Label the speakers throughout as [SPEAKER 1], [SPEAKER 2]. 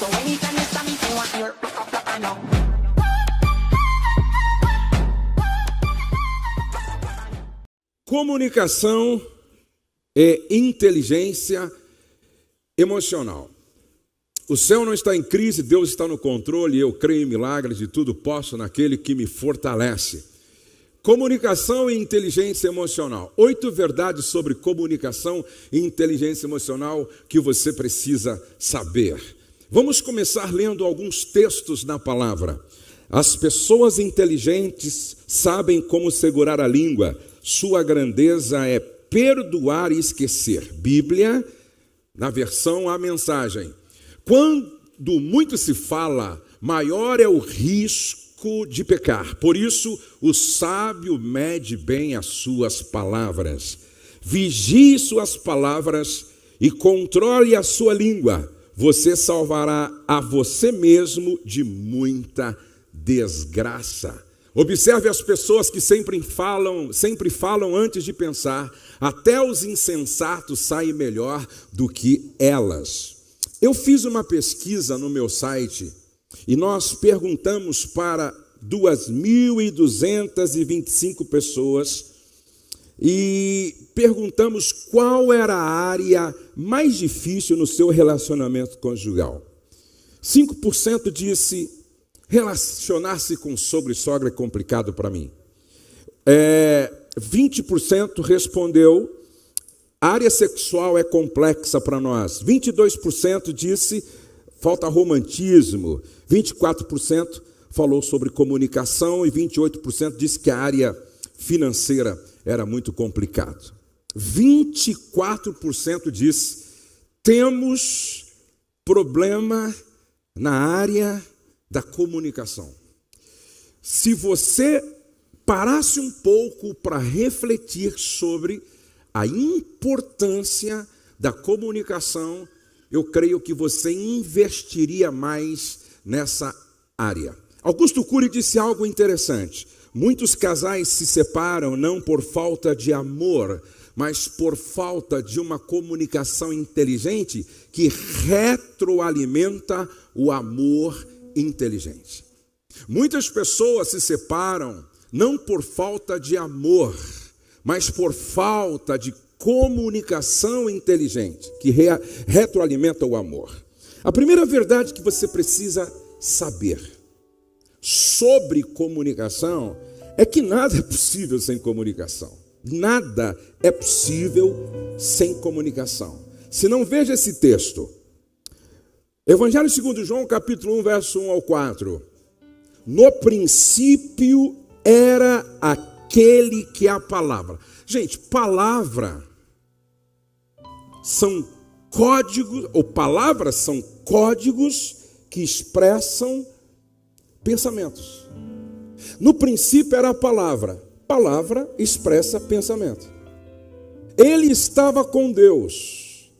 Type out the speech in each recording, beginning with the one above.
[SPEAKER 1] So anytime you stop me, say what you're up, I know.
[SPEAKER 2] Comunicação é inteligência emocional. O céu não está em crise, Deus está no controle, eu creio em milagres e tudo posso naquele que me fortalece. Comunicação e inteligência emocional. 8 verdades sobre comunicação e inteligência emocional que você precisa saber. Vamos começar lendo alguns textos na palavra. As pessoas inteligentes sabem como segurar a língua. Sua grandeza é perdoar e esquecer. Bíblia, na versão A Mensagem. Quando muito se fala, maior é o risco de pecar. Por isso, o sábio mede bem as suas palavras. Vigie suas palavras e controle a sua língua. Você salvará a você mesmo de muita desgraça. Observe as pessoas que sempre falam antes de pensar. Até os insensatos saem melhor do que elas. Eu fiz uma pesquisa no meu site e nós perguntamos para 2.225 pessoas e perguntamos qual era a área mais difícil no seu relacionamento conjugal. 5% disse: relacionar-se com sogro e sogra é complicado para mim. 20% respondeu: área sexual é complexa para nós. 22% disse: falta romantismo. 24% falou sobre comunicação e 28% disse que a área financeira era muito complicado. 24% disse: temos problema na área da comunicação. Se você parasse um pouco para refletir sobre a importância da comunicação, eu creio que você investiria mais nessa área. Augusto Cury disse algo interessante. Muitos casais se separam não por falta de amor, mas por falta de uma comunicação inteligente que retroalimenta o amor inteligente. Muitas pessoas se separam não por falta de amor, mas por falta de comunicação inteligente, que retroalimenta o amor. A primeira verdade que você precisa saber sobre comunicação é que nada é possível sem comunicação. Nada é possível sem comunicação. Se não, veja esse texto. Evangelho segundo João, capítulo 1, verso 1 ao 4. No princípio era aquele que é a palavra. Gente, palavra são códigos, ou palavras são códigos que expressam pensamentos. No princípio era a palavra. Palavra expressa pensamento. Ele estava com Deus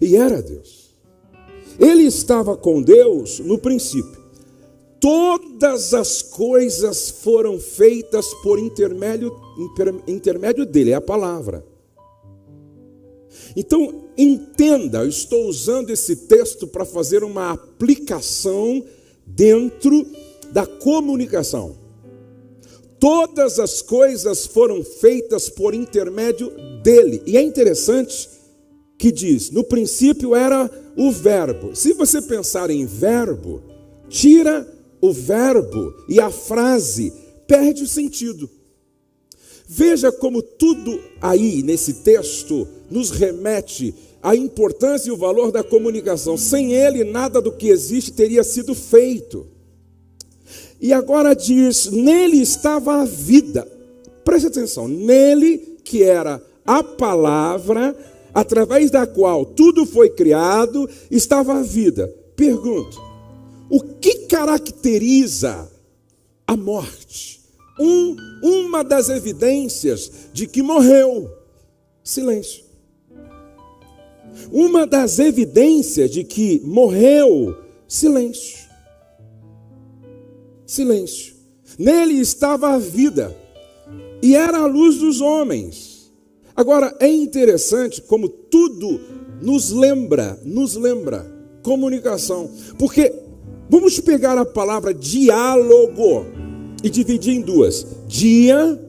[SPEAKER 2] e era Deus. Ele estava com Deus no princípio. Todas as coisas foram feitas por intermédio dele, é a palavra. Então, entenda, eu estou usando esse texto para fazer uma aplicação dentro da comunicação. Todas as coisas foram feitas por intermédio dele. E é interessante que diz, no princípio era o verbo. Se você pensar em verbo, tira o verbo e a frase perde o sentido. Veja como tudo aí nesse texto nos remete à importância e o valor da comunicação. Sem ele, nada do que existe teria sido feito. E agora diz, nele estava a vida. Preste atenção, nele que era a palavra, através da qual tudo foi criado, estava a vida. Pergunto, o que caracteriza a morte? Uma das evidências de que morreu, silêncio. Uma das evidências de que morreu, silêncio. Silêncio. Nele estava a vida e era a luz dos homens. Agora, é interessante como tudo nos lembra comunicação. Porque vamos pegar a palavra diálogo e dividir em duas. Dia,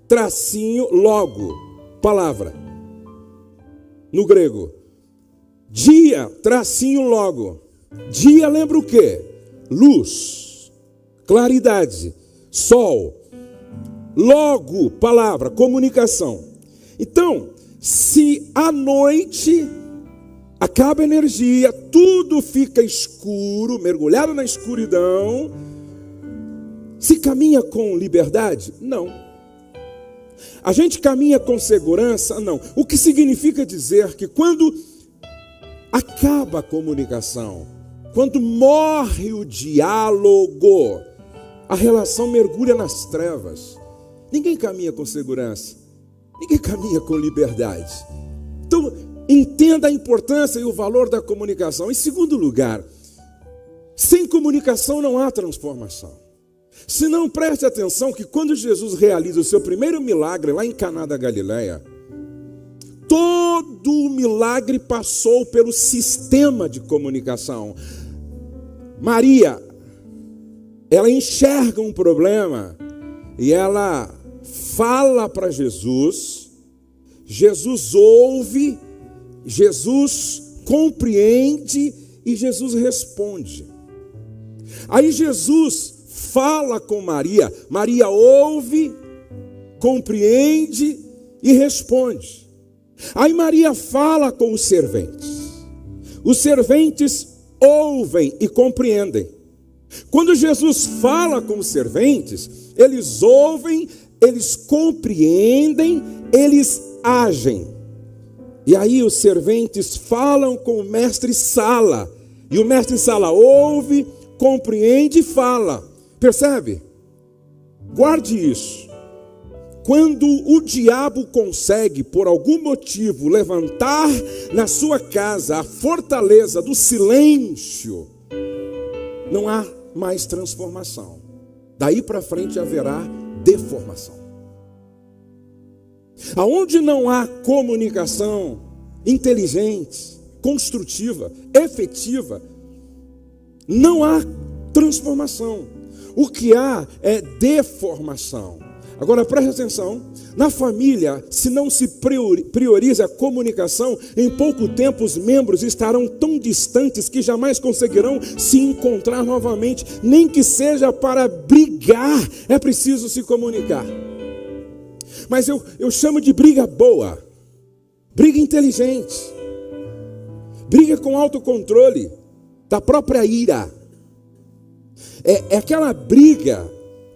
[SPEAKER 2] tracinho, logo. Palavra. No grego. Dia, tracinho, logo. Dia lembra o quê? Luz, claridade, sol. Logo, palavra, comunicação. Então, se à noite acaba a energia, tudo fica escuro, mergulhado na escuridão, se caminha com liberdade? Não. A gente caminha com segurança? Não. O que significa dizer que quando acaba a comunicação, quando morre o diálogo, a relação mergulha nas trevas. Ninguém caminha com segurança. Ninguém caminha com liberdade. Então, entenda a importância e o valor da comunicação. Em segundo lugar, sem comunicação não há transformação. Se não, preste atenção que quando Jesus realiza o seu primeiro milagre lá em Caná da Galileia, todo o milagre passou pelo sistema de comunicação. Maria, ela enxerga um problema e ela fala para Jesus, Jesus ouve, Jesus compreende e Jesus responde. Aí Jesus fala com Maria, Maria ouve, compreende e responde. Aí Maria fala com os serventes ouvem e compreendem. Quando Jesus fala com os serventes, eles ouvem, eles compreendem, eles agem. E aí os serventes falam com o mestre Sala, e o mestre Sala ouve, compreende e fala. Percebe? Guarde isso. Quando o diabo consegue, por algum motivo, levantar na sua casa a fortaleza do silêncio, não há mais transformação. Daí para frente haverá deformação. Aonde não há comunicação inteligente, construtiva, efetiva, não há transformação. O que há é deformação. Agora preste atenção, na família, se não se prioriza a comunicação, em pouco tempo os membros estarão tão distantes que jamais conseguirão se encontrar novamente, nem que seja para brigar, é preciso se comunicar. Mas eu chamo de briga boa, briga inteligente, briga com autocontrole da própria ira. É aquela briga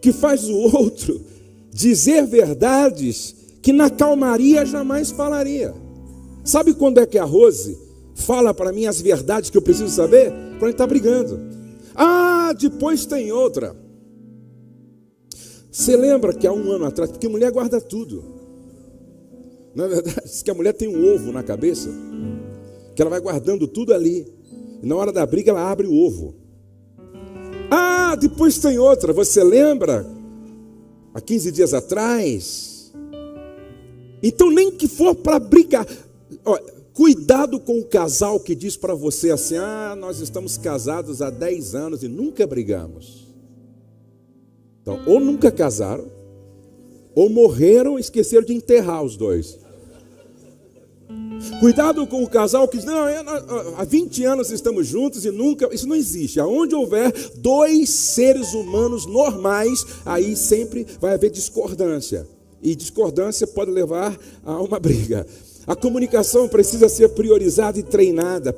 [SPEAKER 2] que faz o outro dizer verdades que na calmaria jamais falaria. Sabe quando é que a Rose fala para mim as verdades que eu preciso saber? Quando a gente está brigando. Ah, depois tem outra. Você lembra que há um ano atrás, porque mulher guarda tudo, não é verdade? Diz que a mulher tem um ovo na cabeça, que ela vai guardando tudo ali, e na hora da briga ela abre o ovo. Ah, depois tem outra. Você lembra? Há 15 dias atrás. Então nem que for para brigar. Olha, cuidado com o casal que diz para você assim: ah, nós estamos casados há 10 anos e nunca brigamos. Então, ou nunca casaram, ou morreram e esqueceram de enterrar os dois. Cuidado com o casal que diz: não, há 20 anos estamos juntos e nunca. Isso não existe. Aonde houver dois seres humanos normais, aí sempre vai haver discordância. E discordância pode levar a uma briga. A comunicação precisa ser priorizada e treinada.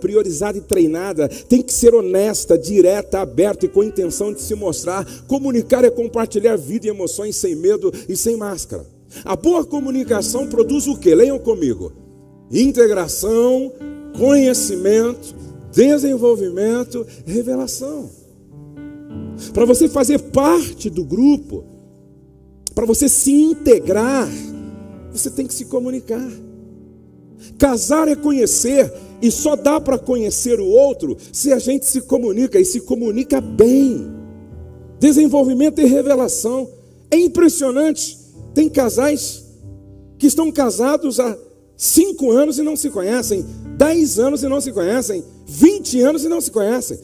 [SPEAKER 2] Tem que ser honesta, direta, aberta e com intenção de se mostrar. Comunicar é compartilhar vida e emoções sem medo e sem máscara. A boa comunicação produz o quê? Leiam comigo: integração, conhecimento, desenvolvimento, revelação. Para você fazer parte do grupo, para você se integrar, você tem que se comunicar. Casar é conhecer, e só dá para conhecer o outro se a gente se comunica, e se comunica bem. Desenvolvimento e revelação. É impressionante. Tem casais que estão casados há 5 anos e não se conhecem, 10 anos e não se conhecem, 20 anos e não se conhecem.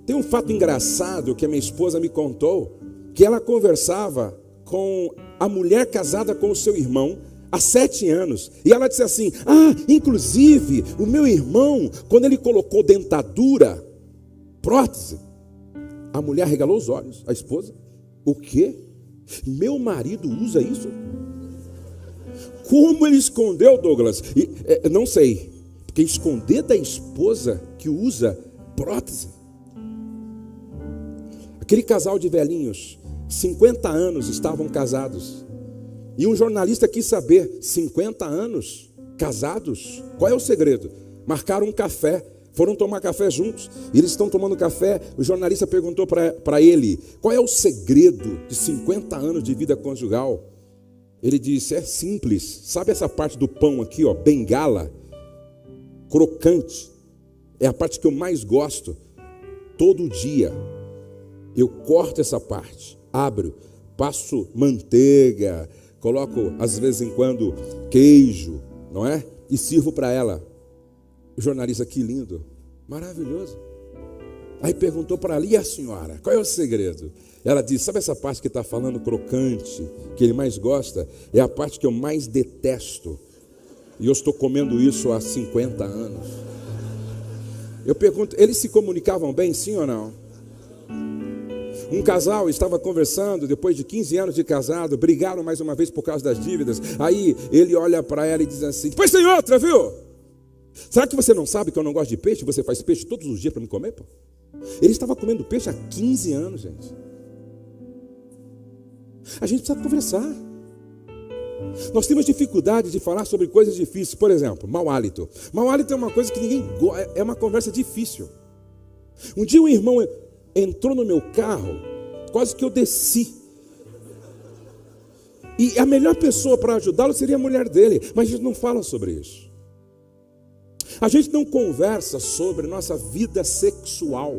[SPEAKER 2] Tem um fato engraçado que a minha esposa me contou, que ela conversava com a mulher casada com o seu irmão há 7 anos, e ela disse assim: inclusive, o meu irmão, quando ele colocou dentadura, prótese, a mulher regalou os olhos, a esposa. O quê? Meu marido usa isso? Como ele escondeu, Douglas? Não sei, porque esconder da esposa que usa prótese. Aquele casal de velhinhos, 50 anos estavam casados, e um jornalista quis saber, 50 anos casados, qual é o segredo? Marcaram um café, foram tomar café juntos, e eles estão tomando café. O jornalista perguntou para ele: qual é o segredo de 50 anos de vida conjugal? Ele disse: é simples, sabe essa parte do pão aqui, ó, bengala, crocante, é a parte que eu mais gosto. Todo dia eu corto essa parte, abro, passo manteiga, coloco às vezes em quando queijo, não é? E sirvo para ela. O jornalista: que lindo, maravilhoso. Aí perguntou para ela: e a senhora, qual é o segredo? Ela disse: sabe essa parte que está falando crocante, que ele mais gosta? É a parte que eu mais detesto, e eu estou comendo isso há 50 anos. Eu pergunto: eles se comunicavam bem, sim ou não? Um casal estava conversando, depois de 15 anos de casado, brigaram mais uma vez por causa das dívidas. Aí ele olha para ela e diz assim: depois tem outra, viu? Será que você não sabe que eu não gosto de peixe? Você faz peixe todos os dias para me comer, pô? Ele estava comendo peixe há 15 anos, gente. A gente precisa conversar. Nós temos dificuldade de falar sobre coisas difíceis. Por exemplo, mau hálito. Mau hálito é uma coisa que ninguém gosta, é uma conversa difícil. Um dia um irmão entrou no meu carro, quase que eu desci. E a melhor pessoa para ajudá-lo seria a mulher dele, mas a gente não fala sobre isso. A gente não conversa sobre nossa vida sexual.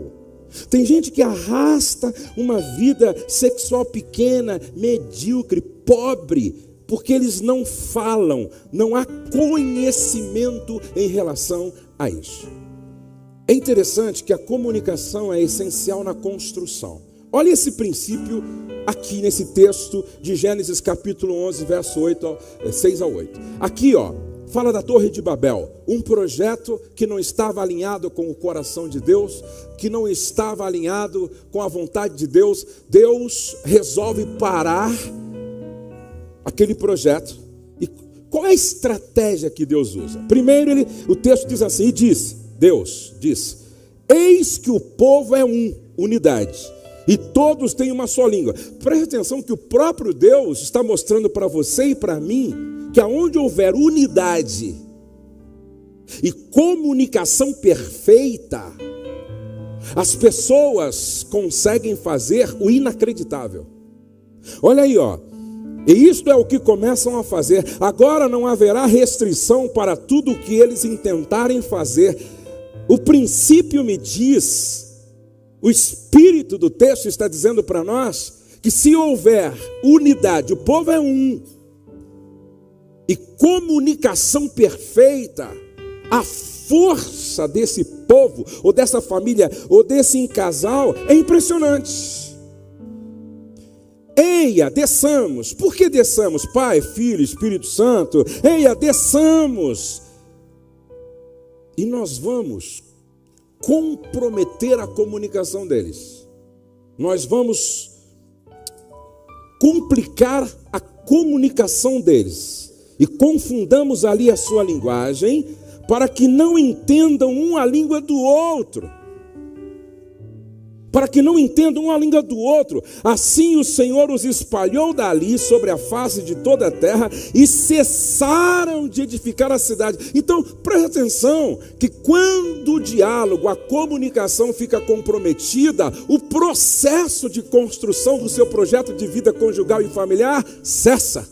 [SPEAKER 2] Tem gente que arrasta uma vida sexual pequena, medíocre, pobre, porque eles não falam, não há conhecimento em relação a isso. É interessante que a comunicação é essencial na construção. Olha esse princípio aqui nesse texto de Gênesis capítulo 11, verso 6 ao 8. Aqui, ó, fala da Torre de Babel, um projeto que não estava alinhado com o coração de Deus, que não estava alinhado com a vontade de Deus. Deus resolve parar aquele projeto. E qual é a estratégia que Deus usa? Primeiro, o texto diz assim: e Deus disse: eis que o povo é unidade, e todos têm uma só língua. Preste atenção que o próprio Deus está mostrando para você e para mim que aonde houver unidade e comunicação perfeita, as pessoas conseguem fazer o inacreditável. Olha aí, ó. E isto é o que começam a fazer. Agora não haverá restrição para tudo o que eles intentarem fazer. O princípio me diz, o espírito do texto está dizendo para nós, que se houver unidade, o povo é um, e comunicação perfeita, a força desse povo, ou dessa família, ou desse casal, é impressionante. Eia, desçamos. Por que desçamos? Pai, Filho, Espírito Santo. Eia, desçamos. E nós vamos comprometer a comunicação deles. Nós vamos complicar a comunicação deles. E confundamos ali a sua linguagem, para que não entendam um a língua do outro. Para que não entendam uma língua do outro. Assim o Senhor os espalhou dali sobre a face de toda a terra, e cessaram de edificar a cidade. Então preste atenção, que quando o diálogo, a comunicação fica comprometida, o processo de construção do seu projeto de vida conjugal e familiar cessa.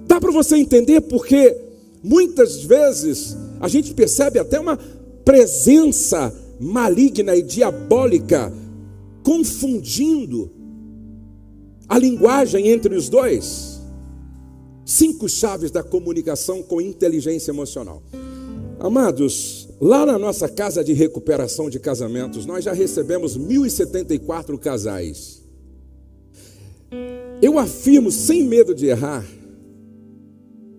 [SPEAKER 2] Dá para você entender porque muitas vezes a gente percebe até uma presença maligna e diabólica confundindo a linguagem entre os dois. 5 chaves da comunicação com inteligência emocional. Amados, lá na nossa casa de recuperação de casamentos, nós já recebemos 1.074 casais. Eu afirmo, sem medo de errar,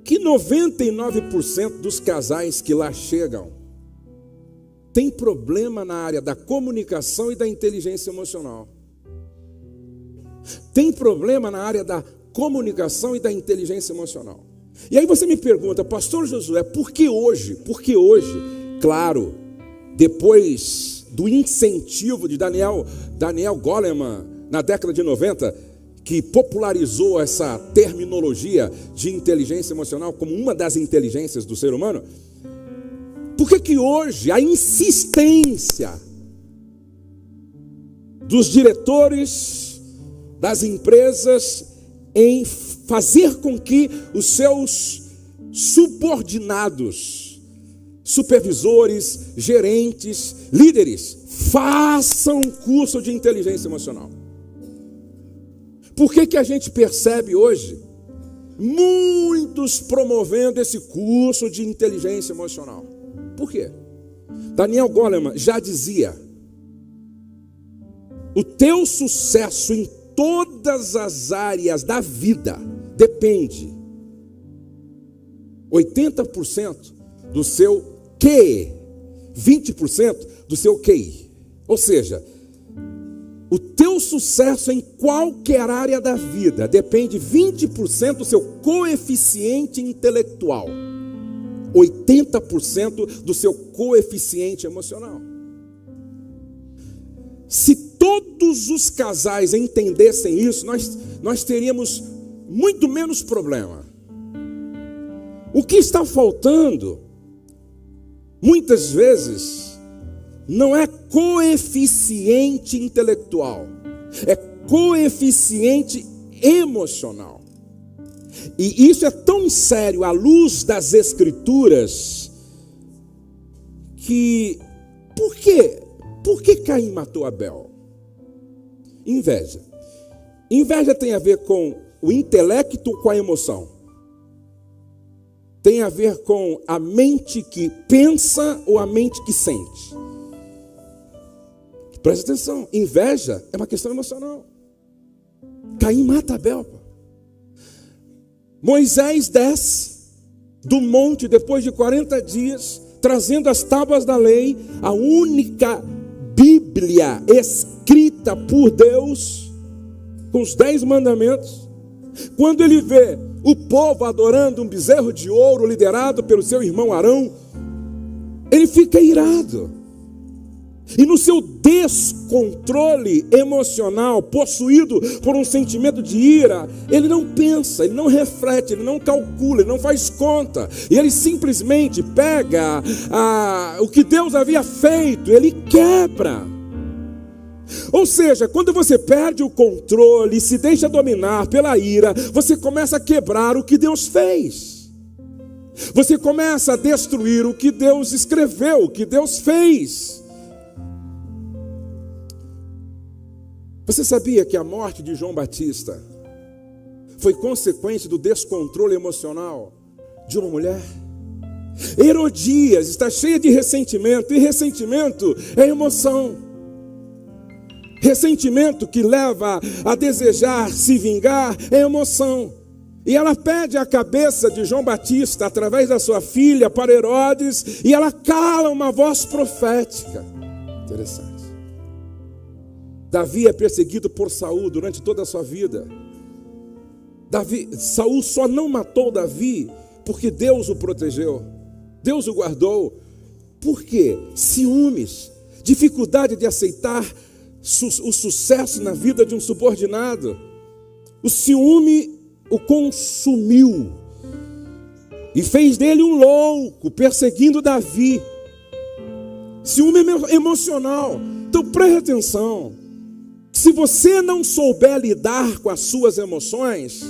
[SPEAKER 2] que 99% dos casais que lá chegam tem problema na área da comunicação e da inteligência emocional. Tem problema na área da comunicação e da inteligência emocional. E aí você me pergunta, pastor Josué, por que hoje? Porque hoje, claro, depois do incentivo de Daniel Goleman, na década de 90, que popularizou essa terminologia de inteligência emocional como uma das inteligências do ser humano, por que hoje a insistência dos diretores das empresas em fazer com que os seus subordinados, supervisores, gerentes, líderes, façam um curso de inteligência emocional? Por que a gente percebe hoje muitos promovendo esse curso de inteligência emocional? Por quê? Daniel Goleman já dizia: o teu sucesso em todas as áreas da vida depende 80% do seu QE, 20% do seu QI. Ou seja, o teu sucesso em qualquer área da vida depende 20% do seu coeficiente intelectual, 80% do seu coeficiente emocional. Se todos os casais entendessem isso, nós teríamos muito menos problema. O que está faltando, muitas vezes, não é coeficiente intelectual, é coeficiente emocional. E isso é tão sério à luz das Escrituras que, por que Caim matou Abel? Inveja. Inveja tem a ver com o intelecto, com a emoção. Tem a ver com a mente que pensa ou a mente que sente. Presta atenção, inveja é uma questão emocional. Caim mata Abel. Moisés desce do monte depois de 40 dias, trazendo as tábuas da lei, a única Bíblia escrita por Deus, com os 10 mandamentos. Quando ele vê o povo adorando um bezerro de ouro liderado pelo seu irmão Arão, ele fica irado. E no seu descontrole emocional, possuído por um sentimento de ira, ele não pensa, ele não reflete, ele não calcula, ele não faz conta. E ele simplesmente pega o que Deus havia feito, ele quebra. Ou seja, quando você perde o controle e se deixa dominar pela ira, você começa a quebrar o que Deus fez. Você começa a destruir o que Deus escreveu, o que Deus fez. Você sabia que a morte de João Batista foi consequência do descontrole emocional de uma mulher? Herodias está cheia de ressentimento, e ressentimento é emoção. Ressentimento que leva a desejar se vingar é emoção. E ela pede a cabeça de João Batista através da sua filha para Herodes, e ela cala uma voz profética. Interessante. Davi é perseguido por Saul durante toda a sua vida. Saul só não matou Davi porque Deus o protegeu, Deus o guardou. Por quê? Ciúmes, dificuldade de aceitar o sucesso na vida de um subordinado. O ciúme o consumiu e fez dele um louco, perseguindo Davi. Ciúme emocional. Então preste atenção. Se você não souber lidar com as suas emoções,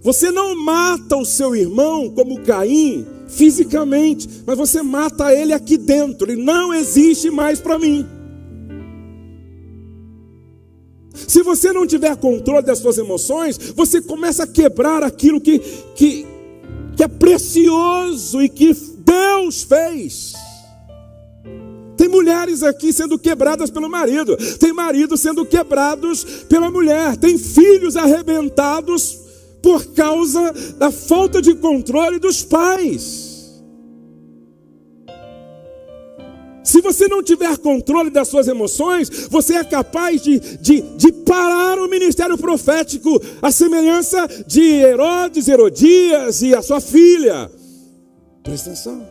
[SPEAKER 2] você não mata o seu irmão como Caim fisicamente, mas você mata ele aqui dentro. Ele não existe mais para mim. Se você não tiver controle das suas emoções, você começa a quebrar aquilo que é precioso e que Deus fez. Tem mulheres aqui sendo quebradas pelo marido, tem maridos sendo quebrados pela mulher, tem filhos arrebentados por causa da falta de controle dos pais. Se você não tiver controle das suas emoções, você é capaz de parar o ministério profético, a semelhança de Herodes, Herodias e a sua filha. Presta atenção.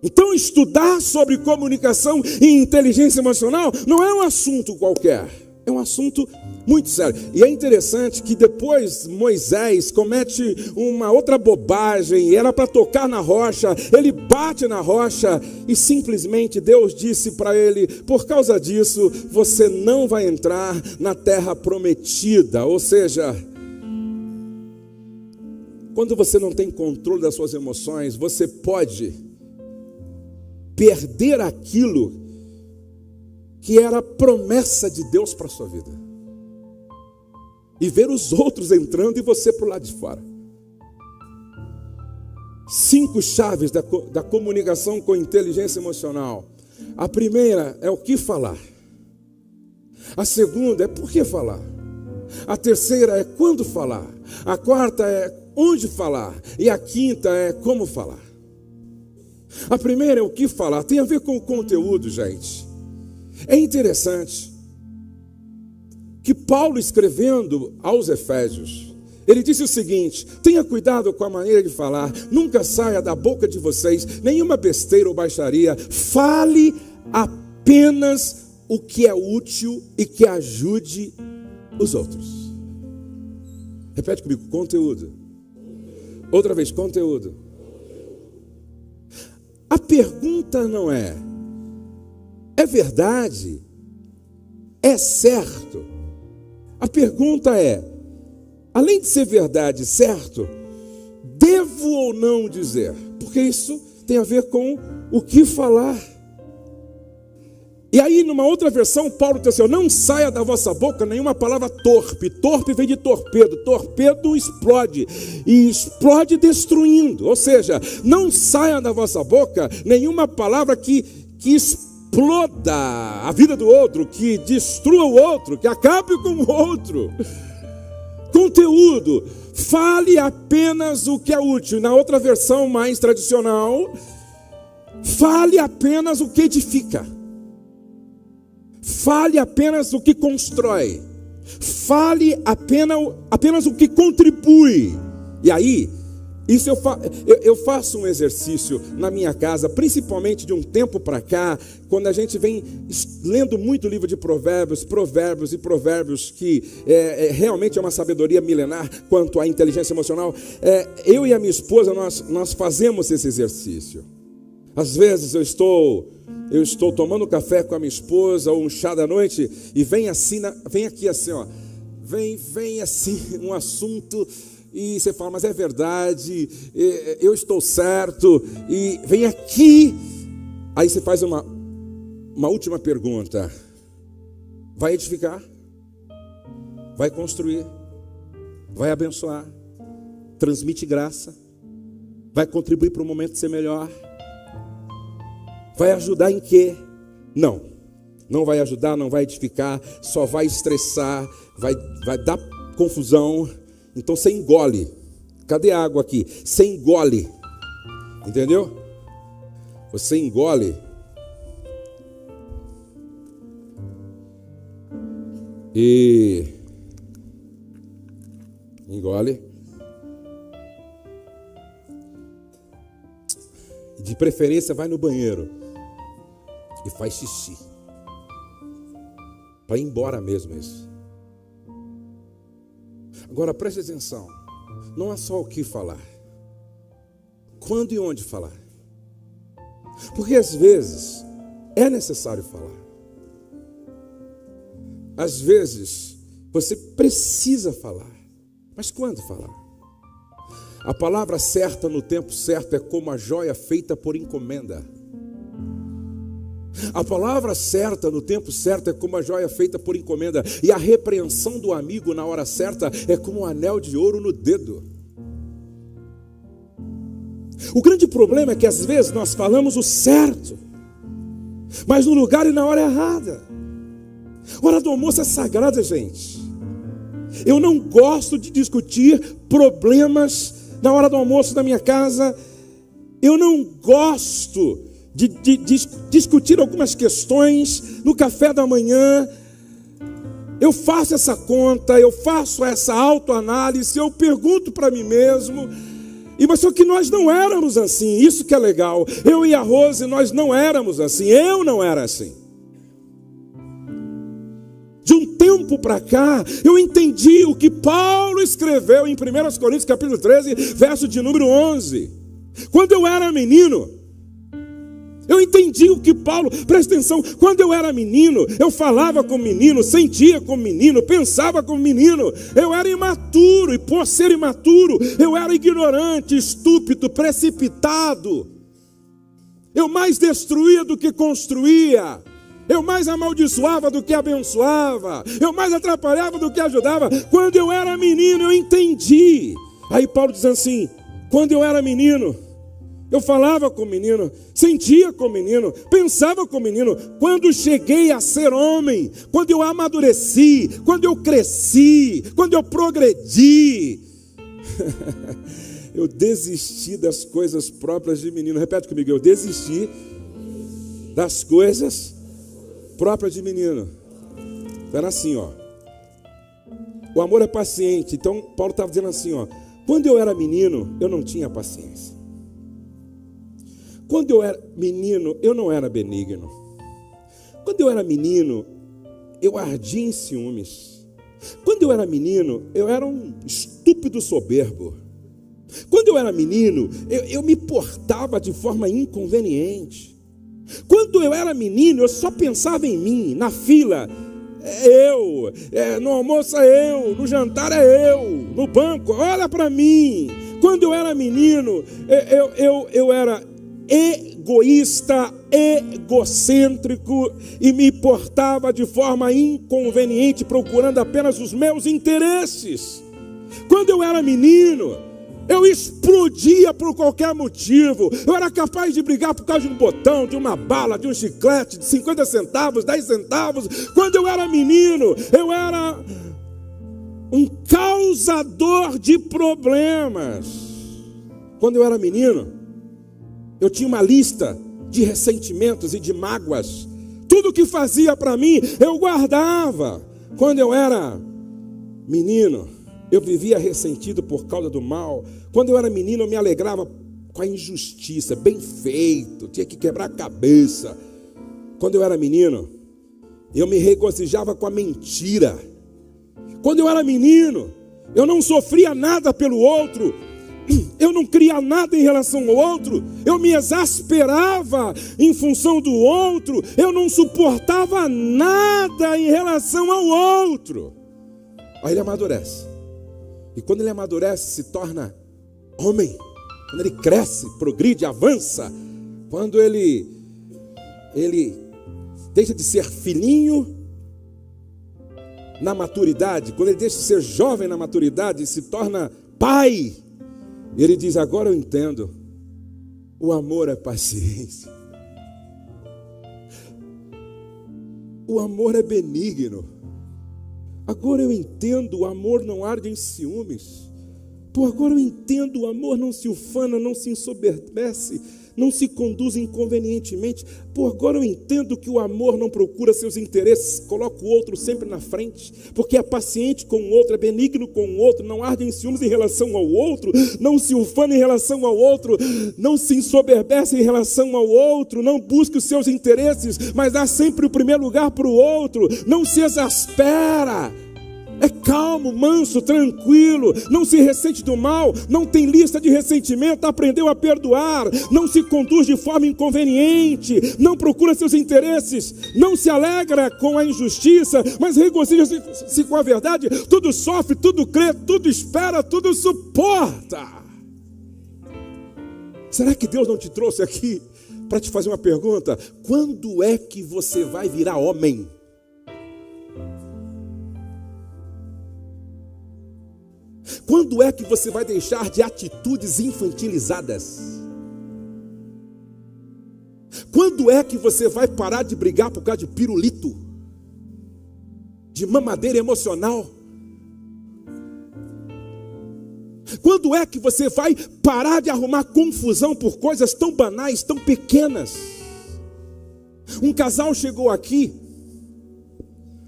[SPEAKER 2] Então, estudar sobre comunicação e inteligência emocional não é um assunto qualquer, é um assunto muito sério. E é interessante que depois Moisés comete uma outra bobagem, era para tocar na rocha, ele bate na rocha e simplesmente Deus disse para ele: por causa disso você não vai entrar na terra prometida. Ou seja, quando você não tem controle das suas emoções, você pode perder aquilo que era a promessa de Deus para a sua vida. E ver os outros entrando e você para o lado de fora. 5 chaves da comunicação com inteligência emocional. A primeira é o que falar. A segunda é por que falar. A terceira é quando falar. A quarta é onde falar. E a quinta é como falar. A primeira é o que falar, tem a ver com o conteúdo, gente. É interessante que Paulo, escrevendo aos Efésios, ele disse o seguinte: tenha cuidado com a maneira de falar, nunca saia da boca de vocês nenhuma besteira ou baixaria, fale apenas o que é útil e que ajude os outros. Repete comigo: conteúdo. Outra vez, conteúdo. A pergunta não é verdade? É certo? A pergunta é, além de ser verdade, certo, devo ou não dizer? Porque isso tem a ver com o que falar. E aí, numa outra versão, Paulo diz assim: não saia da vossa boca nenhuma palavra torpe. Torpe vem de torpedo. Torpedo explode. E explode destruindo. Ou seja, não saia da vossa boca nenhuma palavra que exploda a vida do outro, que destrua o outro, que acabe com o outro. Conteúdo. Fale apenas o que é útil. Na outra versão mais tradicional, fale apenas o que edifica. Fale apenas o que constrói. Fale apenas o que contribui. E aí, isso eu faço um exercício na minha casa, principalmente de um tempo para cá, quando a gente vem lendo muito livro de provérbios, que realmente é uma sabedoria milenar quanto à inteligência emocional. Eu e a minha esposa, nós fazemos esse exercício. Às vezes eu estou tomando café com a minha esposa ou um chá da noite e vem aqui assim, ó, vem assim um assunto e você fala: mas é verdade, eu estou certo, e vem aqui, aí você faz uma última pergunta: vai edificar? Vai construir? Vai abençoar? Transmite graça? Vai contribuir para o momento ser melhor? Vai ajudar em quê? Não vai ajudar, não vai edificar, só vai estressar, vai dar confusão. Então você engole. Cadê a água aqui? Você engole. Entendeu? Você engole. E engole. De preferência vai no banheiro e faz xixi, para ir embora mesmo isso. Agora preste atenção, não é só o que falar, quando e onde falar. Porque às vezes é necessário falar. Às vezes você precisa falar, mas quando falar? A palavra certa no tempo certo é como a joia feita por encomenda. A palavra certa, no tempo certo, é como a joia feita por encomenda. E a repreensão do amigo na hora certa é como um anel de ouro no dedo. O grande problema é que às vezes nós falamos o certo, mas no lugar e na hora errada. Hora do almoço é sagrada, gente. Eu não gosto de discutir problemas na hora do almoço da minha casa. Eu não gosto de discutir algumas questões no café da manhã. Eu faço essa conta, eu faço essa autoanálise, eu pergunto para mim mesmo. Mas só que nós não éramos assim, isso que é legal. Eu e a Rose, nós não éramos assim, eu não era assim. De um tempo para cá, eu entendi o que Paulo escreveu em 1 Coríntios capítulo 13, verso de número 11. Quando eu era menino, eu entendi o que Paulo, presta atenção, quando eu era menino, eu falava como menino, sentia como menino, pensava como menino. Eu era imaturo, e por ser imaturo, eu era ignorante, estúpido, precipitado. Eu mais destruía do que construía. Eu mais amaldiçoava do que abençoava. Eu mais atrapalhava do que ajudava. Quando eu era menino, eu entendi. Aí Paulo diz assim: quando eu era menino, eu falava como menino, sentia como menino, pensava como menino. Quando cheguei a ser homem, quando eu amadureci, quando eu cresci, quando eu progredi, eu desisti das coisas próprias de menino. Repete comigo: eu desisti das coisas próprias de menino. Era assim, ó. O amor é paciente. Então Paulo estava dizendo assim, ó: quando eu era menino, eu não tinha paciência. Quando eu era menino, eu não era benigno. Quando eu era menino, eu ardia em ciúmes. Quando eu era menino, eu era um estúpido soberbo. Quando eu era menino, eu me portava de forma inconveniente. Quando eu era menino, eu só pensava em mim. Na fila, no almoço é eu, no jantar é eu, no banco, olha para mim. Quando eu era menino, eu era egoísta, egocêntrico e me portava de forma inconveniente, procurando apenas os meus interesses. Quando eu era menino, eu explodia por qualquer motivo. Eu era capaz de brigar por causa de um botão, de uma bala, de um chiclete, de 50 centavos, 10 centavos. Quando eu era menino, eu era um causador de problemas. Quando eu era menino, eu tinha uma lista de ressentimentos e de mágoas. Tudo que fazia para mim, eu guardava. Quando eu era menino, eu vivia ressentido por causa do mal. Quando eu era menino, eu me alegrava com a injustiça, bem feito, tinha que quebrar a cabeça. Quando eu era menino, eu me regozijava com a mentira. Quando eu era menino, eu não sofria nada pelo outro, eu não queria nada em relação ao outro, eu me exasperava em função do outro, eu não suportava nada em relação ao outro. Aí ele amadurece. E quando ele amadurece, se torna homem. Quando ele cresce, progride, avança. Quando ele deixa de ser filhinho na maturidade. Quando ele deixa de ser jovem na maturidade, se torna pai. Ele diz: agora eu entendo. O amor é paciência. O amor é benigno. Agora eu entendo, o amor não arde em ciúmes. Pô, agora eu entendo, o amor não se ufana, não se ensoberbece, não se conduz inconvenientemente. Pô, agora eu entendo que o amor não procura seus interesses, coloca o outro sempre na frente, porque é paciente com o outro, é benigno com o outro, não arde em ciúmes em relação ao outro, não se ufana em relação ao outro, não se ensoberbece em relação ao outro, não busca os seus interesses, mas dá sempre o primeiro lugar para o outro, não se exaspera. É calmo, manso, tranquilo, não se ressente do mal, não tem lista de ressentimento, aprendeu a perdoar, não se conduz de forma inconveniente, não procura seus interesses, não se alegra com a injustiça, mas regozija-se com a verdade, tudo sofre, tudo crê, tudo espera, tudo suporta. Será que Deus não te trouxe aqui para te fazer uma pergunta: quando é que você vai virar homem? Quando é que você vai deixar de atitudes infantilizadas? Quando é que você vai parar de brigar por causa de pirulito? De mamadeira emocional? Quando é que você vai parar de arrumar confusão por coisas tão banais, tão pequenas? Um casal chegou aqui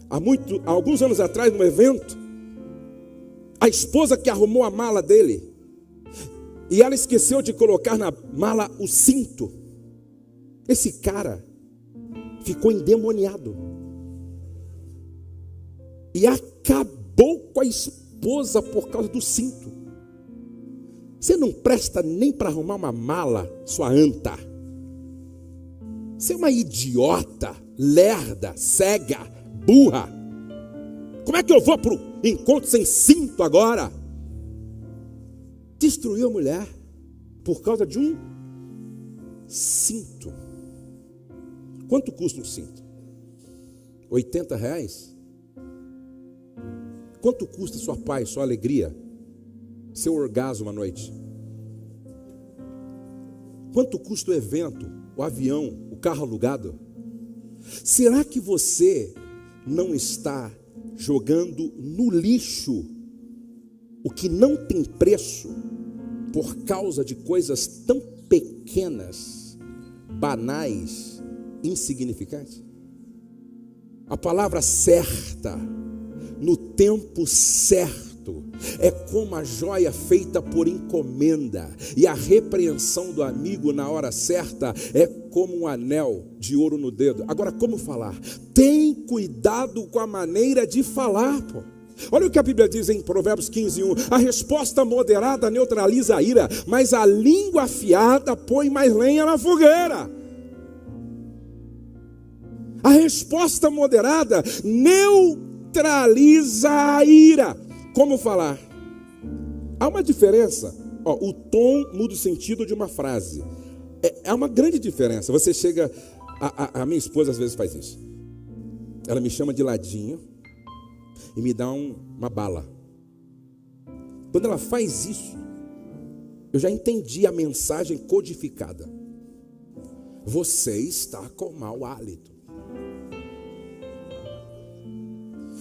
[SPEAKER 2] há alguns anos atrás, num evento. A esposa que arrumou a mala dele, e ela esqueceu de colocar na mala o cinto. Esse cara ficou endemoniado e acabou com a esposa por causa do cinto. Você não presta nem para arrumar uma mala, sua anta. Você é uma idiota, lerda, cega, burra. Como é que eu vou para o encontro sem cinto agora? Destruiu a mulher por causa de um cinto. Quanto custa um cinto? R$80? Quanto custa sua paz, sua alegria, seu orgasmo à noite? Quanto custa o evento, o avião, o carro alugado? Será que você não está jogando no lixo o que não tem preço por causa de coisas tão pequenas, banais, insignificantes? A palavra certa, no tempo certo, é como a joia feita por encomenda, e a repreensão do amigo na hora certa é como um anel de ouro no dedo. Agora, como falar? Tem cuidado com a maneira de falar, pô. Olha o que a Bíblia diz em Provérbios 15:1: a resposta moderada neutraliza a ira, mas a língua afiada põe mais lenha na fogueira. A resposta moderada neutraliza a ira. Como falar? Há uma diferença. O tom muda o sentido de uma frase. É uma grande diferença. Você chega... A minha esposa às vezes faz isso. Ela me chama de ladinho e me dá uma bala. Quando ela faz isso, eu já entendi a mensagem codificada. Você está com mau hálito.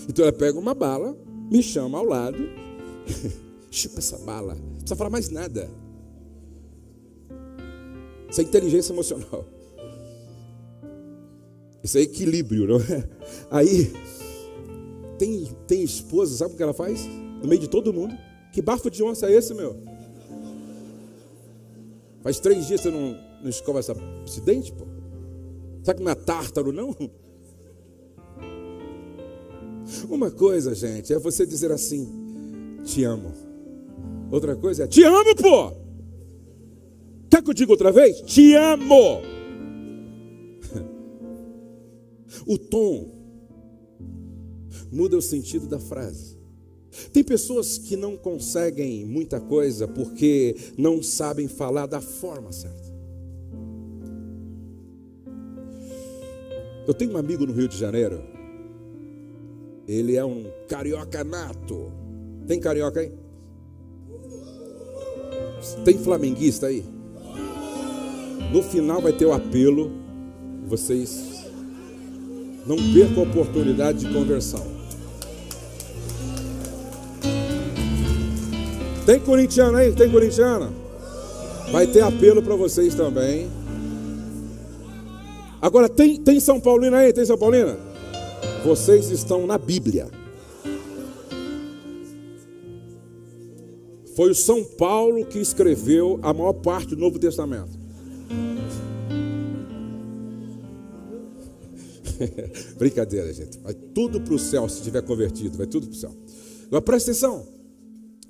[SPEAKER 2] Então ela pega uma bala, me chama ao lado, chupa essa bala, não precisa falar mais nada. Isso é inteligência emocional. Isso é equilíbrio, não é? Aí, tem esposa, sabe o que ela faz? No meio de todo mundo. Que bafo de onça é esse, meu? Faz 3 dias que você não escova esse dente, pô? Sabe que não é tártaro, não? Uma coisa, gente, é você dizer assim: te amo. Outra coisa é: te amo, pô! Quer que eu diga outra vez? Te amo! O tom muda o sentido da frase. Tem pessoas que não conseguem muita coisa porque não sabem falar da forma certa. Eu tenho um amigo no Rio de Janeiro. Ele é um carioca nato. Tem carioca aí? Tem flamenguista aí? No final vai ter o apelo. Vocês não percam a oportunidade de conversão. Tem corintiano aí? Tem corintiano? Vai ter apelo para vocês também. Agora tem São Paulino aí? Tem São Paulina? Vocês estão na Bíblia. Foi o São Paulo que escreveu a maior parte do Novo Testamento. Brincadeira, gente. Vai tudo para o céu se tiver convertido. Vai tudo para o céu. Agora presta atenção.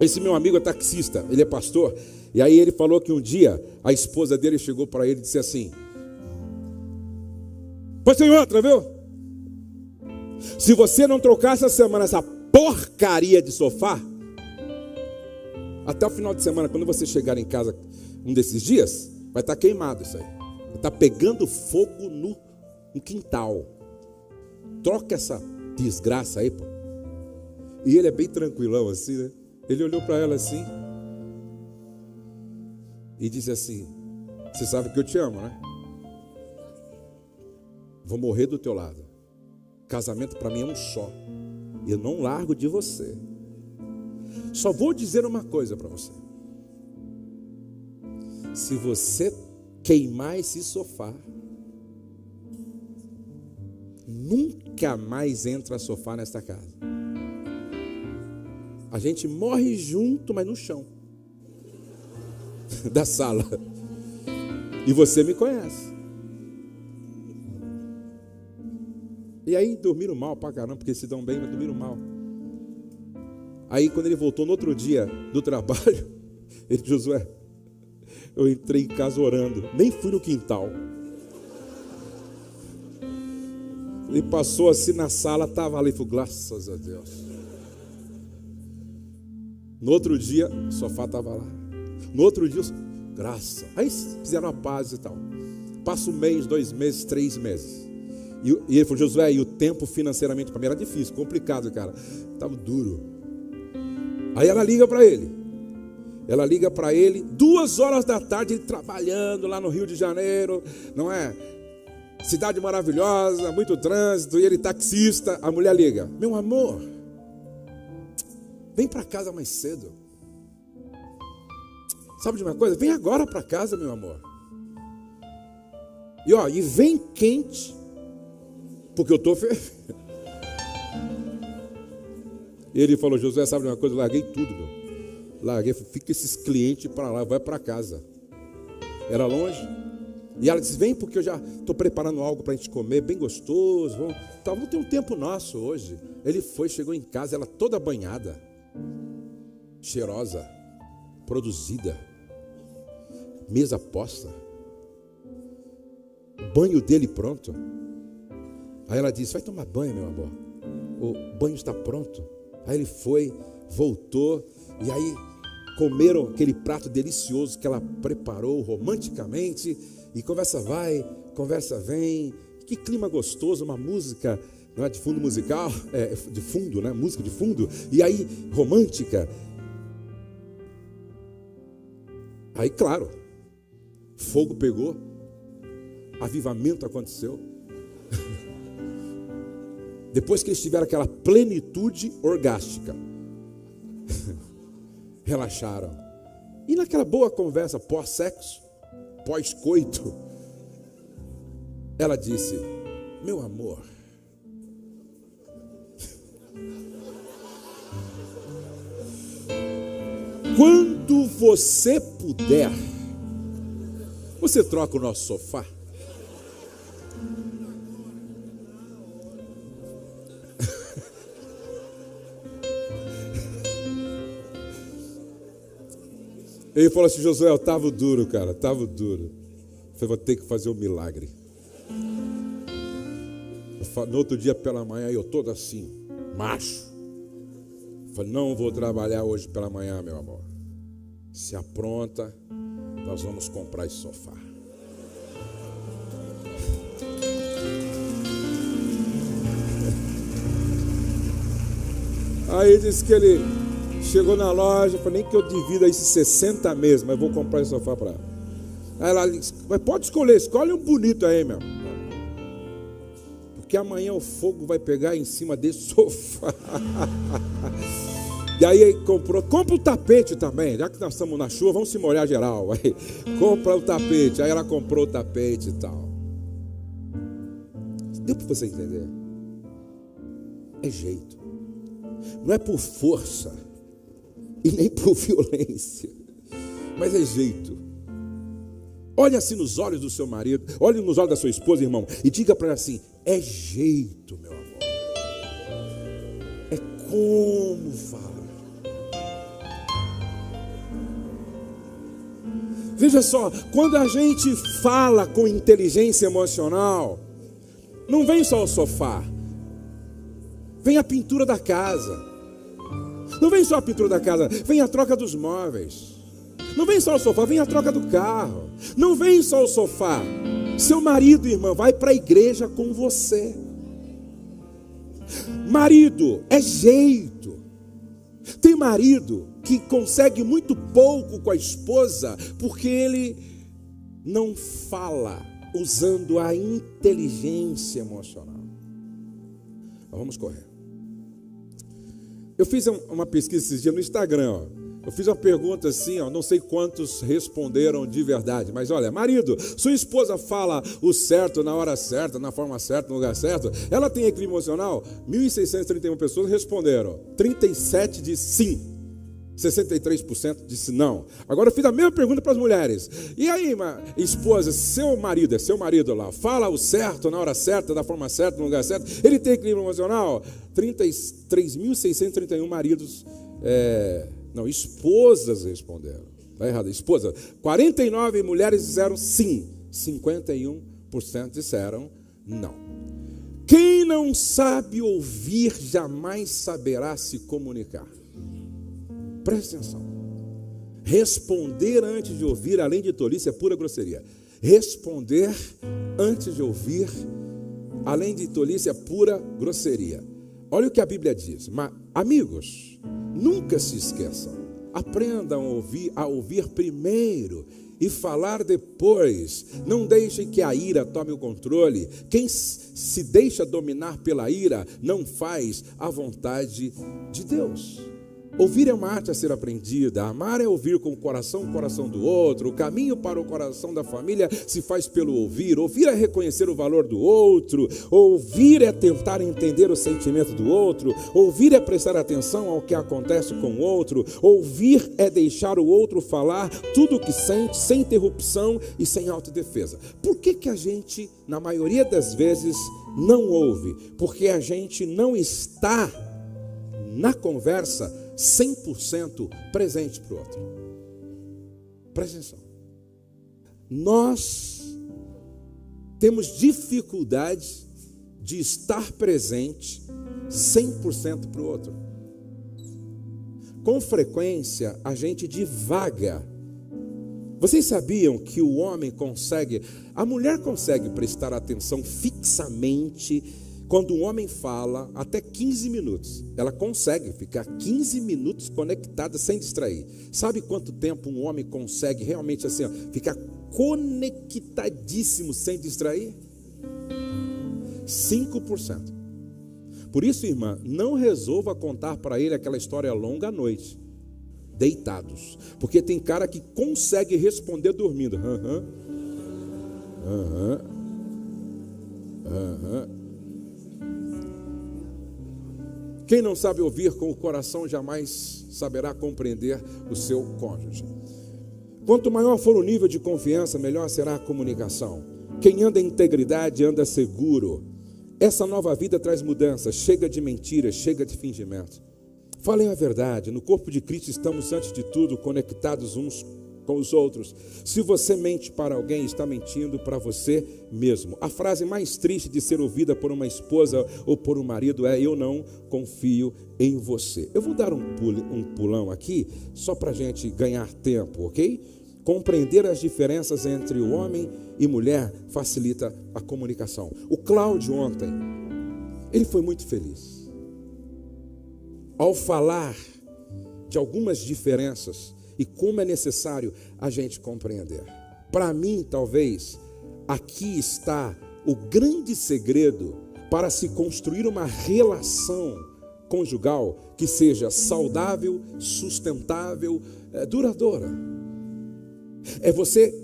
[SPEAKER 2] Esse meu amigo é taxista, ele é pastor. E aí ele falou que um dia a esposa dele chegou para ele e disse assim: pois tem outra, viu? Se você não trocar essa semana essa porcaria de sofá, até o final de semana, quando você chegar em casa um desses dias, vai estar queimado isso aí. Está pegando fogo no quintal. Troca essa desgraça aí, pô. E ele é bem tranquilão assim, né? Ele olhou para ela assim e disse assim: você sabe que eu te amo, né? Vou morrer do teu lado. Casamento para mim é um só. Eu não largo de você. Só vou dizer uma coisa para você. Se você queimar esse sofá, nunca mais entra sofá nesta casa. A gente morre junto, mas no chão da sala. E você me conhece. E aí dormiram mal pra caramba, porque se dão bem, mas dormiram mal. Aí quando ele voltou no outro dia do trabalho, ele disse: Josué, eu entrei em casa orando, nem fui no quintal. Ele passou assim na sala, estava ali, falou: graças a Deus. No outro dia, o sofá estava lá. No outro dia, graça. Aí fizeram a paz e tal. Passa um mês, 2 meses, 3 meses. E ele falou: Josué, e o tempo financeiramente para mim era difícil, complicado, cara. Estava duro. Aí ela liga para ele. 2 horas da tarde, ele trabalhando lá no Rio de Janeiro, não é? Cidade maravilhosa, muito trânsito, e ele taxista. A mulher liga: meu amor, vem para casa mais cedo. Sabe de uma coisa? Vem agora para casa, meu amor. E vem quente, porque eu estou fervendo. Ele falou: Josué, sabe de uma coisa? Eu larguei tudo, meu. Larguei, fica esses clientes para lá, vai para casa. Era longe. E ela disse: vem, porque eu já estou preparando algo para a gente comer, bem gostoso. Vamos ter um tempo nosso hoje. Ele foi, chegou em casa, ela toda banhada, cheirosa, produzida, mesa posta, banho dele pronto. Aí ela disse: vai tomar banho, meu amor, o banho está pronto. Aí ele foi, voltou, e aí comeram aquele prato delicioso que ela preparou romanticamente. E conversa vai, conversa vem. Que clima gostoso, uma música, não é, de fundo musical, de fundo, né? Música de fundo. E aí, romântica. Aí, claro, fogo pegou, avivamento aconteceu. Depois que eles tiveram aquela plenitude orgástica, relaxaram. E naquela boa conversa pós-sexo, pós-coito, ela disse: meu amor, quando você puder, você troca o nosso sofá? Ele falou assim: Josué, eu estava duro, cara, estava duro. Eu falei: vou ter que fazer um milagre. No outro dia pela manhã, eu todo assim, macho. Eu falei: não vou trabalhar hoje pela manhã, meu amor. Se apronta, nós vamos comprar esse sofá. Aí disse que ele chegou na loja, falei: nem que eu divida esses 60 meses, mas vou comprar esse sofá para ela. Aí ela disse: mas pode escolher, escolhe um bonito aí, meu. Porque amanhã o fogo vai pegar em cima desse sofá. E aí compra o tapete também, já que nós estamos na chuva, vamos se molhar geral. Aí, compra o tapete, aí ela comprou o tapete e tal. Deu para você entender? É jeito. Não é por força e nem por violência, mas é jeito. Olhe assim nos olhos do seu marido, olhe nos olhos da sua esposa, irmão, e diga para ela assim: é jeito, meu amor. É como fala. Veja só, quando a gente fala com inteligência emocional, não vem só o sofá, vem a pintura da casa. Não vem só a pintura da casa, vem a troca dos móveis. Não vem só o sofá, vem a troca do carro. Não vem só o sofá, Seu marido, irmã, vai para a igreja com você. Marido é jeito. Tem marido que consegue muito pouco com a esposa porque ele não fala usando a inteligência emocional. Mas vamos correr. Eu fiz uma pesquisa esses dias no Instagram, ó. Eu fiz uma pergunta assim, ó, não sei quantos responderam de verdade, mas olha, marido, sua esposa fala o certo na hora certa, na forma certa, no lugar certo, ela tem equilíbrio emocional? 1.631 pessoas responderam, 37 disse sim, 63% disse não. Agora eu fiz a mesma pergunta para as mulheres. E aí, esposa, seu marido, é seu marido lá, fala o certo na hora certa, da forma certa, no lugar certo, ele tem equilíbrio emocional? 33.631 maridos, esposas responderam. Está errado, esposa. 49 mulheres disseram sim, 51% disseram não. Quem não sabe ouvir jamais saberá se comunicar. Preste atenção. Responder antes de ouvir, além de tolice, é pura grosseria. Responder antes de ouvir, além de tolice, é pura grosseria. Olha o que a Bíblia diz. Amigos, nunca se esqueçam. Aprendam a ouvir primeiro e falar depois. Não deixem que a ira tome o controle. Quem se deixa dominar pela ira não faz a vontade de Deus. Ouvir é uma arte a ser aprendida. Amar é ouvir com o coração do outro. O caminho para o coração da família se faz pelo ouvir. Ouvir é reconhecer o valor do outro. Ouvir é tentar entender o sentimento do outro. Ouvir é prestar atenção ao que acontece com o outro. Ouvir é deixar o outro falar tudo o que sente, sem interrupção e sem autodefesa. Por que a gente, na maioria das vezes, não ouve? Porque a gente não está na conversa 100% presente para o outro. Presta atenção. Nós temos dificuldade de estar presente 100% para o outro. Com frequência, a gente divaga. Vocês sabiam que o homem consegue, a mulher consegue prestar atenção fixamente. Quando um homem fala, até 15 minutos, ela consegue ficar 15 minutos conectada sem distrair. Sabe quanto tempo um homem consegue realmente assim, ficar conectadíssimo sem distrair? 5%. Por isso, irmã, não resolva contar para ele aquela história longa à noite, deitados. Porque tem cara que consegue responder dormindo. Quem não sabe ouvir com o coração jamais saberá compreender o seu cônjuge. Quanto maior for o nível de confiança, melhor será a comunicação. Quem anda em integridade anda seguro. Essa nova vida traz mudança, chega de mentiras, chega de fingimento. Falem a verdade, no corpo de Cristo estamos antes de tudo conectados uns com os outros. Se você mente para alguém, está mentindo para você mesmo. A frase mais triste de ser ouvida por uma esposa ou por um marido é: eu não confio em você. Eu vou dar um pulão aqui, só para a gente ganhar tempo, ok? Compreender as diferenças entre o homem e mulher facilita a comunicação. O Cláudio ontem, ele foi muito feliz. Ao falar de algumas diferenças e como é necessário a gente compreender. Para mim, talvez, aqui está o grande segredo para se construir uma relação conjugal que seja saudável, sustentável, duradoura. É você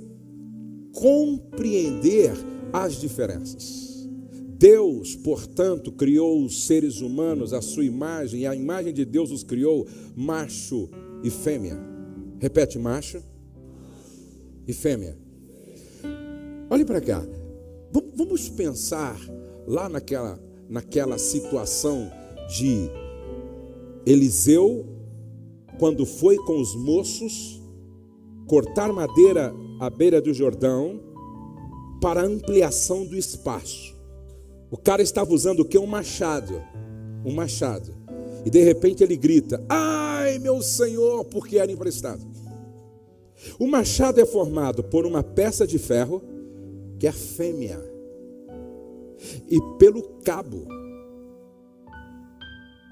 [SPEAKER 2] compreender as diferenças. Deus, portanto, criou os seres humanos à sua imagem, e a imagem de Deus os criou macho e fêmea. Repete, macho e fêmea. Olhe para cá. Vamos pensar lá naquela situação de Eliseu, quando foi com os moços cortar madeira à beira do Jordão para ampliação do espaço. O cara estava usando o quê? Um machado. E de repente ele grita: ai, meu senhor, porque era emprestado. O machado é formado por uma peça de ferro que é a fêmea, e pelo cabo,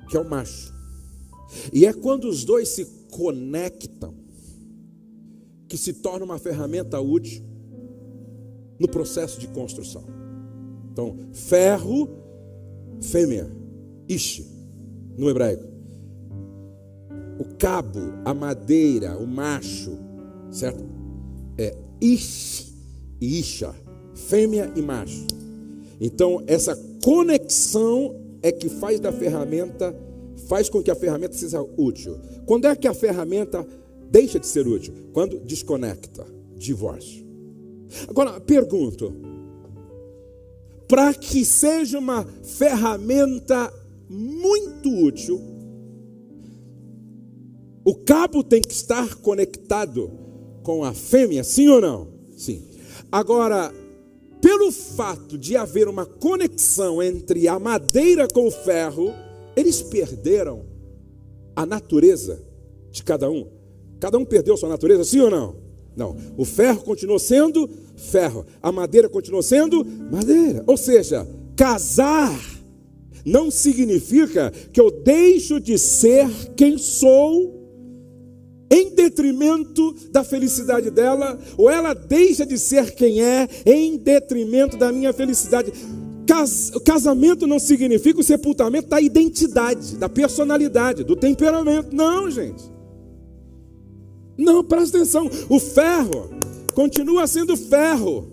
[SPEAKER 2] que é o macho. E é quando os dois se conectam que se torna uma ferramenta útil no processo de construção. Então, ferro, fêmea, ish, no hebraico. O cabo, a madeira, o macho, certo? É ish e isha, fêmea e macho. Então, essa conexão é que faz da ferramenta, faz com que a ferramenta seja útil. Quando é que a ferramenta deixa de ser útil? Quando desconecta, divórcio. Agora, pergunto, para que seja uma ferramenta muito útil, o cabo tem que estar conectado com a fêmea, sim ou não? Sim. Agora, pelo fato de haver uma conexão entre a madeira com o ferro, eles perderam a natureza de cada um. Cada um perdeu sua natureza, sim ou não? Não. O ferro continuou sendo ferro. A madeira continuou sendo madeira. Ou seja, casar não significa que eu deixo de ser quem sou em detrimento da felicidade dela, ou ela deixa de ser quem é em detrimento da minha felicidade. Casamento não significa o sepultamento da identidade, da personalidade, do temperamento. Não, gente. Não, presta atenção. O ferro continua sendo ferro.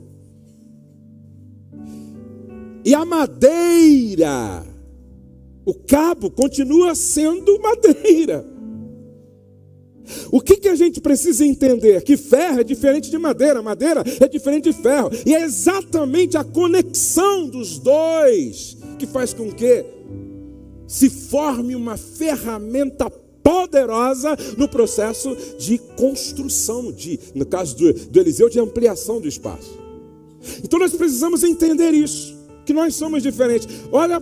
[SPEAKER 2] E a madeira, o cabo, continua sendo madeira. O que a gente precisa entender? Que ferro é diferente de madeira, madeira é diferente de ferro. E é exatamente a conexão dos dois que faz com que se forme uma ferramenta poderosa no processo de construção, no caso do Eliseu, de ampliação do espaço. Então nós precisamos entender isso, que nós somos diferentes. Olha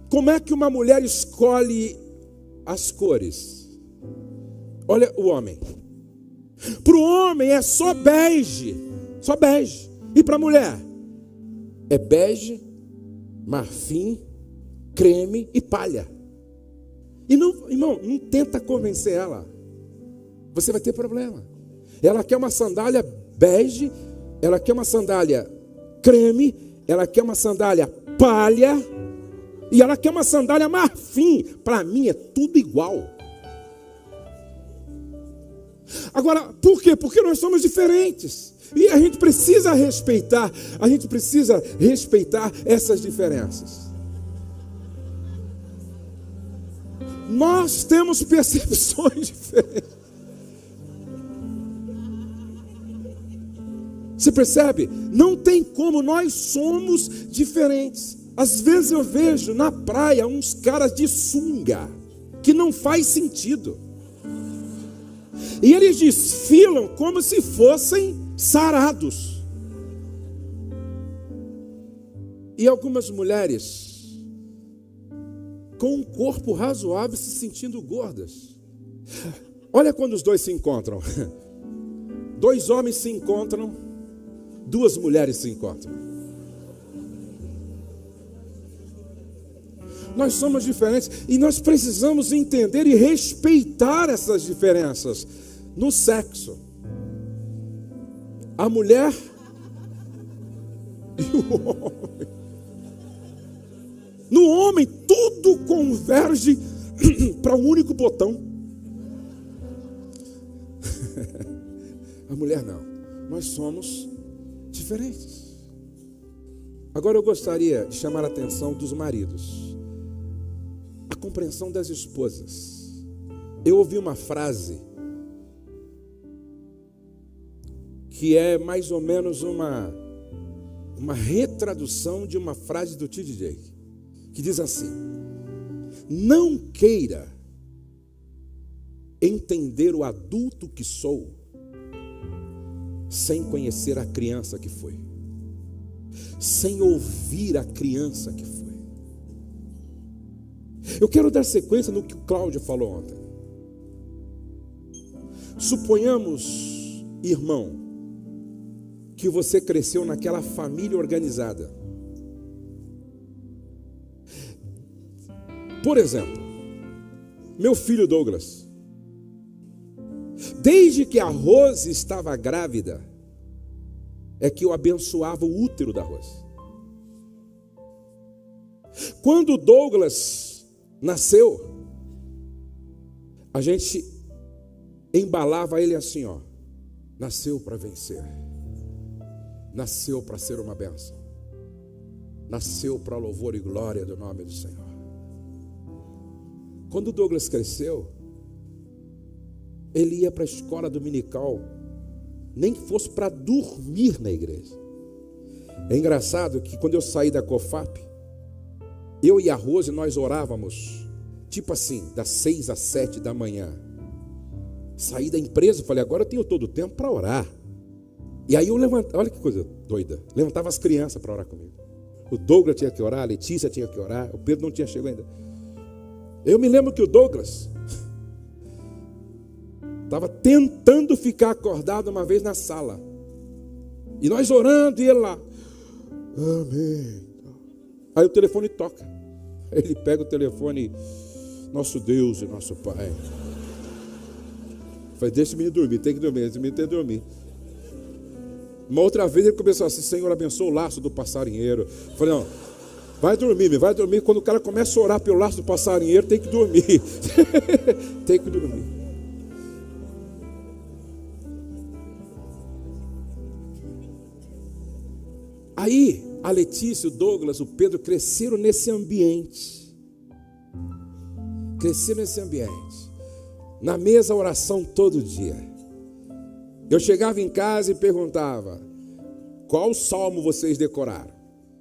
[SPEAKER 2] como é que uma mulher escolhe as cores. Olha o homem. Para o homem é só bege. Só bege. E para a mulher? É bege, marfim, creme e palha. E não, irmão, não tenta convencer ela. Você vai ter problema. Ela quer uma sandália bege, ela quer uma sandália creme, ela quer uma sandália palha e ela quer uma sandália marfim. Para mim é tudo igual. Agora, por quê? Porque nós somos diferentes. E a gente precisa respeitar essas diferenças. Nós temos percepções diferentes. Você percebe? Não tem como, nós somos diferentes. Às vezes eu vejo na praia uns caras de sunga, que não faz sentido. E eles desfilam como se fossem sarados. E algumas mulheres com um corpo razoável se sentindo gordas. Olha quando os dois se encontram. Dois homens se encontram, duas mulheres se encontram. Nós somos diferentes e nós precisamos entender e respeitar essas diferenças. No sexo, a mulher e o homem. No homem, tudo converge para um único botão. A mulher não. Nós somos diferentes. Agora eu gostaria de chamar a atenção dos maridos. A compreensão das esposas. Eu ouvi uma frase que é mais ou menos uma retradução de uma frase do T.D. Jakes, que diz assim: não queira entender o adulto que sou sem conhecer a criança que foi, sem ouvir a criança que foi. Eu quero dar sequência no que o Cláudio falou ontem. Suponhamos, irmão, que você cresceu naquela família organizada. Por exemplo, meu filho Douglas, desde que a Rose estava grávida, é que eu abençoava o útero da Rose. Quando o Douglas nasceu, a gente embalava ele assim, ó. Nasceu para vencer. Nasceu para ser uma bênção. Nasceu para louvor e glória do nome do Senhor. Quando o Douglas cresceu, ele ia para a escola dominical, nem que fosse para dormir na igreja. É engraçado que quando eu saí da COFAP, eu e a Rose, nós orávamos, tipo assim, das 6 às 7 da manhã. Saí da empresa, falei, agora eu tenho todo o tempo para orar. E aí eu levantava, olha que coisa doida, levantava as crianças para orar comigo. O Douglas tinha que orar, a Letícia tinha que orar, o Pedro não tinha chegado ainda. Eu me lembro que o Douglas estava tentando ficar acordado uma vez na sala. E nós orando e ele lá. Amém. Aí o telefone toca. Ele pega o telefone. Nosso Deus e nosso Pai. Falei, deixa o menino dormir, tem que dormir. Esse menino tem que dormir. Uma outra vez ele começou assim, Senhor, abençoa o laço do passarinheiro. Falei, não, vai dormir, vai dormir. Quando o cara começa a orar pelo laço do passarinheiro, tem que dormir. Tem que dormir. Aí, a Letícia, o Douglas, o Pedro cresceram nesse ambiente. Cresceram nesse ambiente. Na mesa, oração todo dia. Eu chegava em casa e perguntava, qual salmo vocês decoraram?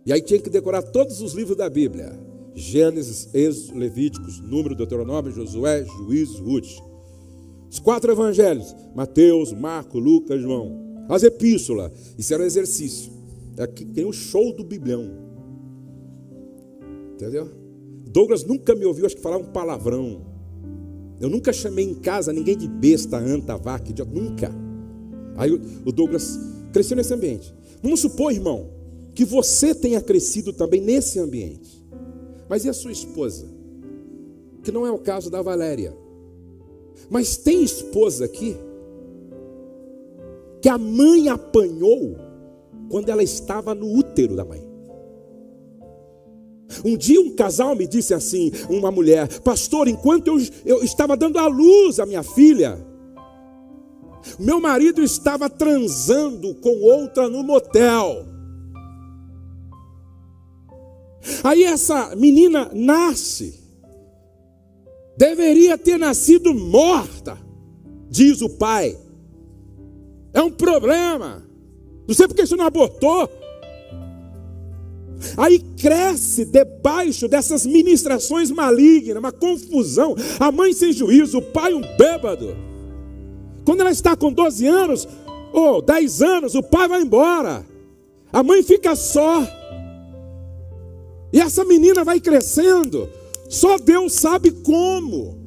[SPEAKER 2] E aí tinha que decorar todos os livros da Bíblia. Gênesis, Êxodo, Levíticos, Número, Deuteronômio, Josué, Juízes, Ruth. Os 4 evangelhos, Mateus, Marcos, Lucas, João. As epístolas, isso era um exercício. Aqui tem o show do Biblião. Entendeu? Douglas nunca me ouviu, acho que falar um palavrão. Eu nunca chamei em casa ninguém de besta, anta, vaca, idiota, nunca. Aí o Douglas cresceu nesse ambiente. Vamos supor, irmão, que você tenha crescido também nesse ambiente. Mas e a sua esposa? Que não é o caso da Valéria. Mas tem esposa aqui que a mãe apanhou quando ela estava no útero da mãe. Um dia um casal me disse assim, uma mulher, pastor, enquanto eu estava dando à luz a minha filha, meu marido estava transando com outra no motel. Aí essa menina nasce, deveria ter nascido morta, diz o pai. É um problema. Não sei porque você não abortou. Aí cresce debaixo dessas ministrações malignas, uma confusão. A mãe sem juízo, o pai um bêbado. Quando ela está com 12 anos, ou 10 anos, o pai vai embora. A mãe fica só. E essa menina vai crescendo. Só Deus sabe como.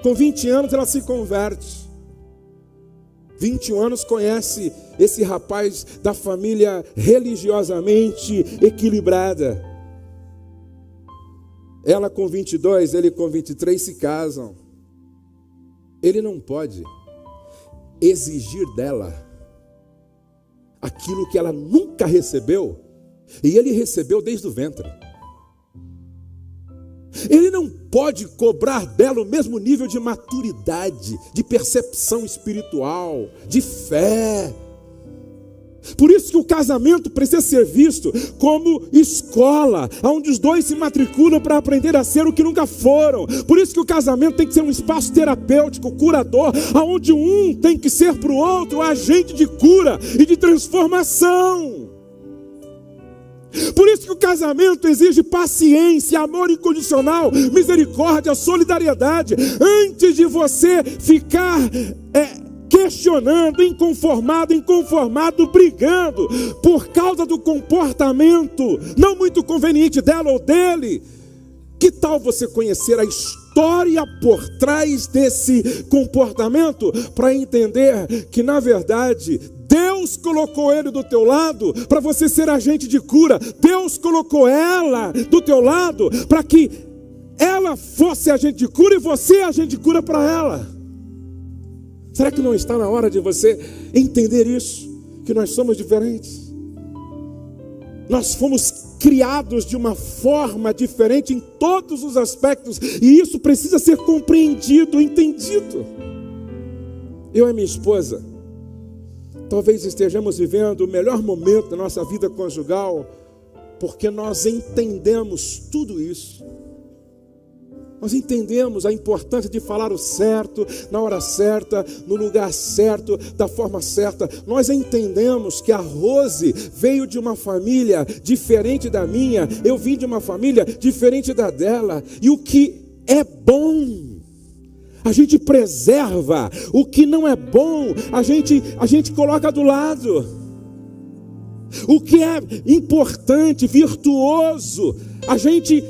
[SPEAKER 2] Com 20 anos ela se converte. 21 anos conhece esse rapaz da família religiosamente equilibrada. Ela com 22, ele com 23 se casam. Ele não pode exigir dela aquilo que ela nunca recebeu, e ele recebeu desde o ventre. Ele não pode cobrar dela o mesmo nível de maturidade, de percepção espiritual, de fé. Por isso que o casamento precisa ser visto como escola, onde os dois se matriculam para aprender a ser o que nunca foram. Por isso que o casamento tem que ser um espaço terapêutico, curador, onde um tem que ser para o outro agente de cura e de transformação. Por isso que o casamento exige paciência, amor incondicional, misericórdia, solidariedade. Antes de você ficar questionando, inconformado, brigando por causa do comportamento não muito conveniente dela ou dele, que tal você conhecer a história por trás desse comportamento para entender que na verdade Deus colocou ele do teu lado para você ser agente de cura. Deus colocou ela do teu lado para que ela fosse agente de cura e você agente de cura para ela. Será que não está na hora de você entender isso? Que nós somos diferentes. Nós fomos criados de uma forma diferente em todos os aspectos, e isso precisa ser compreendido, entendido. Eu e minha esposa, talvez estejamos vivendo o melhor momento da nossa vida conjugal, porque nós entendemos tudo isso. Nós entendemos a importância de falar o certo, na hora certa, no lugar certo, da forma certa. Nós entendemos que a Rose veio de uma família diferente da minha, eu vim de uma família diferente da dela. E o que é bom, a gente preserva. O que não é bom, a gente coloca do lado. O que é importante, virtuoso, a gente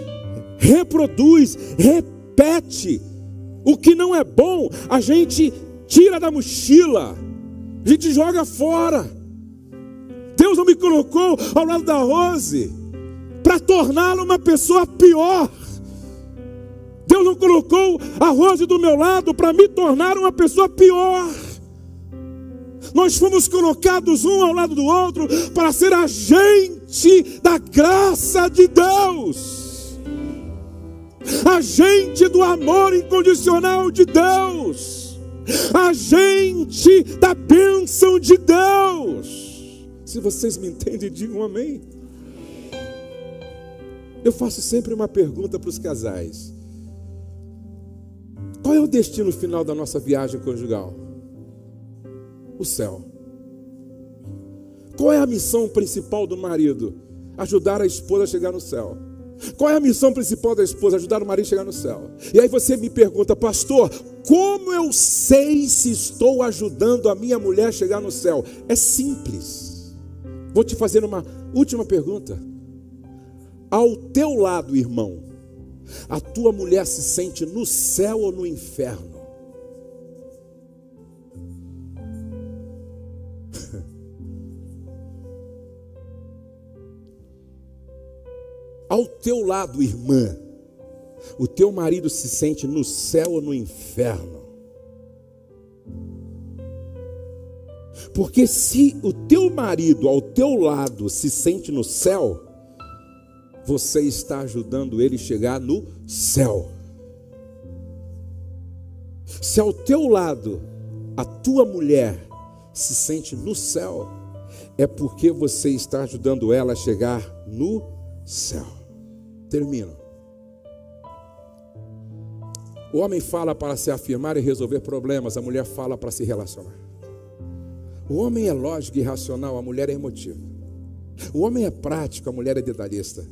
[SPEAKER 2] reproduz, repete. O que não é bom, a gente tira da mochila, a gente joga fora. Deus não me colocou ao lado da Rose para torná-la uma pessoa pior. Deus não colocou a Rose do meu lado para me tornar uma pessoa pior. Nós fomos colocados um ao lado do outro para ser agente da graça de Deus, agente do amor incondicional de Deus, agente da bênção de Deus. Se vocês me entendem, digam amém. Eu faço sempre uma pergunta para os casais: qual é o destino final da nossa viagem conjugal? O céu. Qual é a missão principal do marido? Ajudar a esposa a chegar no céu. Qual é a missão principal da esposa? Ajudar o marido a chegar no céu. E aí você me pergunta: pastor, como eu sei se estou ajudando a minha mulher a chegar no céu? É simples. Vou te fazer uma última pergunta. Ao teu lado, irmão, a tua mulher se sente no céu ou no inferno? Ao teu lado, irmã, o teu marido se sente no céu ou no inferno? Porque se o teu marido ao teu lado se sente no céu, você está ajudando ele a chegar no céu. Se ao teu lado a tua mulher se sente no céu, é porque você está ajudando ela a chegar no céu. Termino. O homem fala para se afirmar e resolver problemas, a mulher fala para se relacionar. O homem é lógico e racional, a mulher é emotiva. O homem é prático, a mulher é detalhista.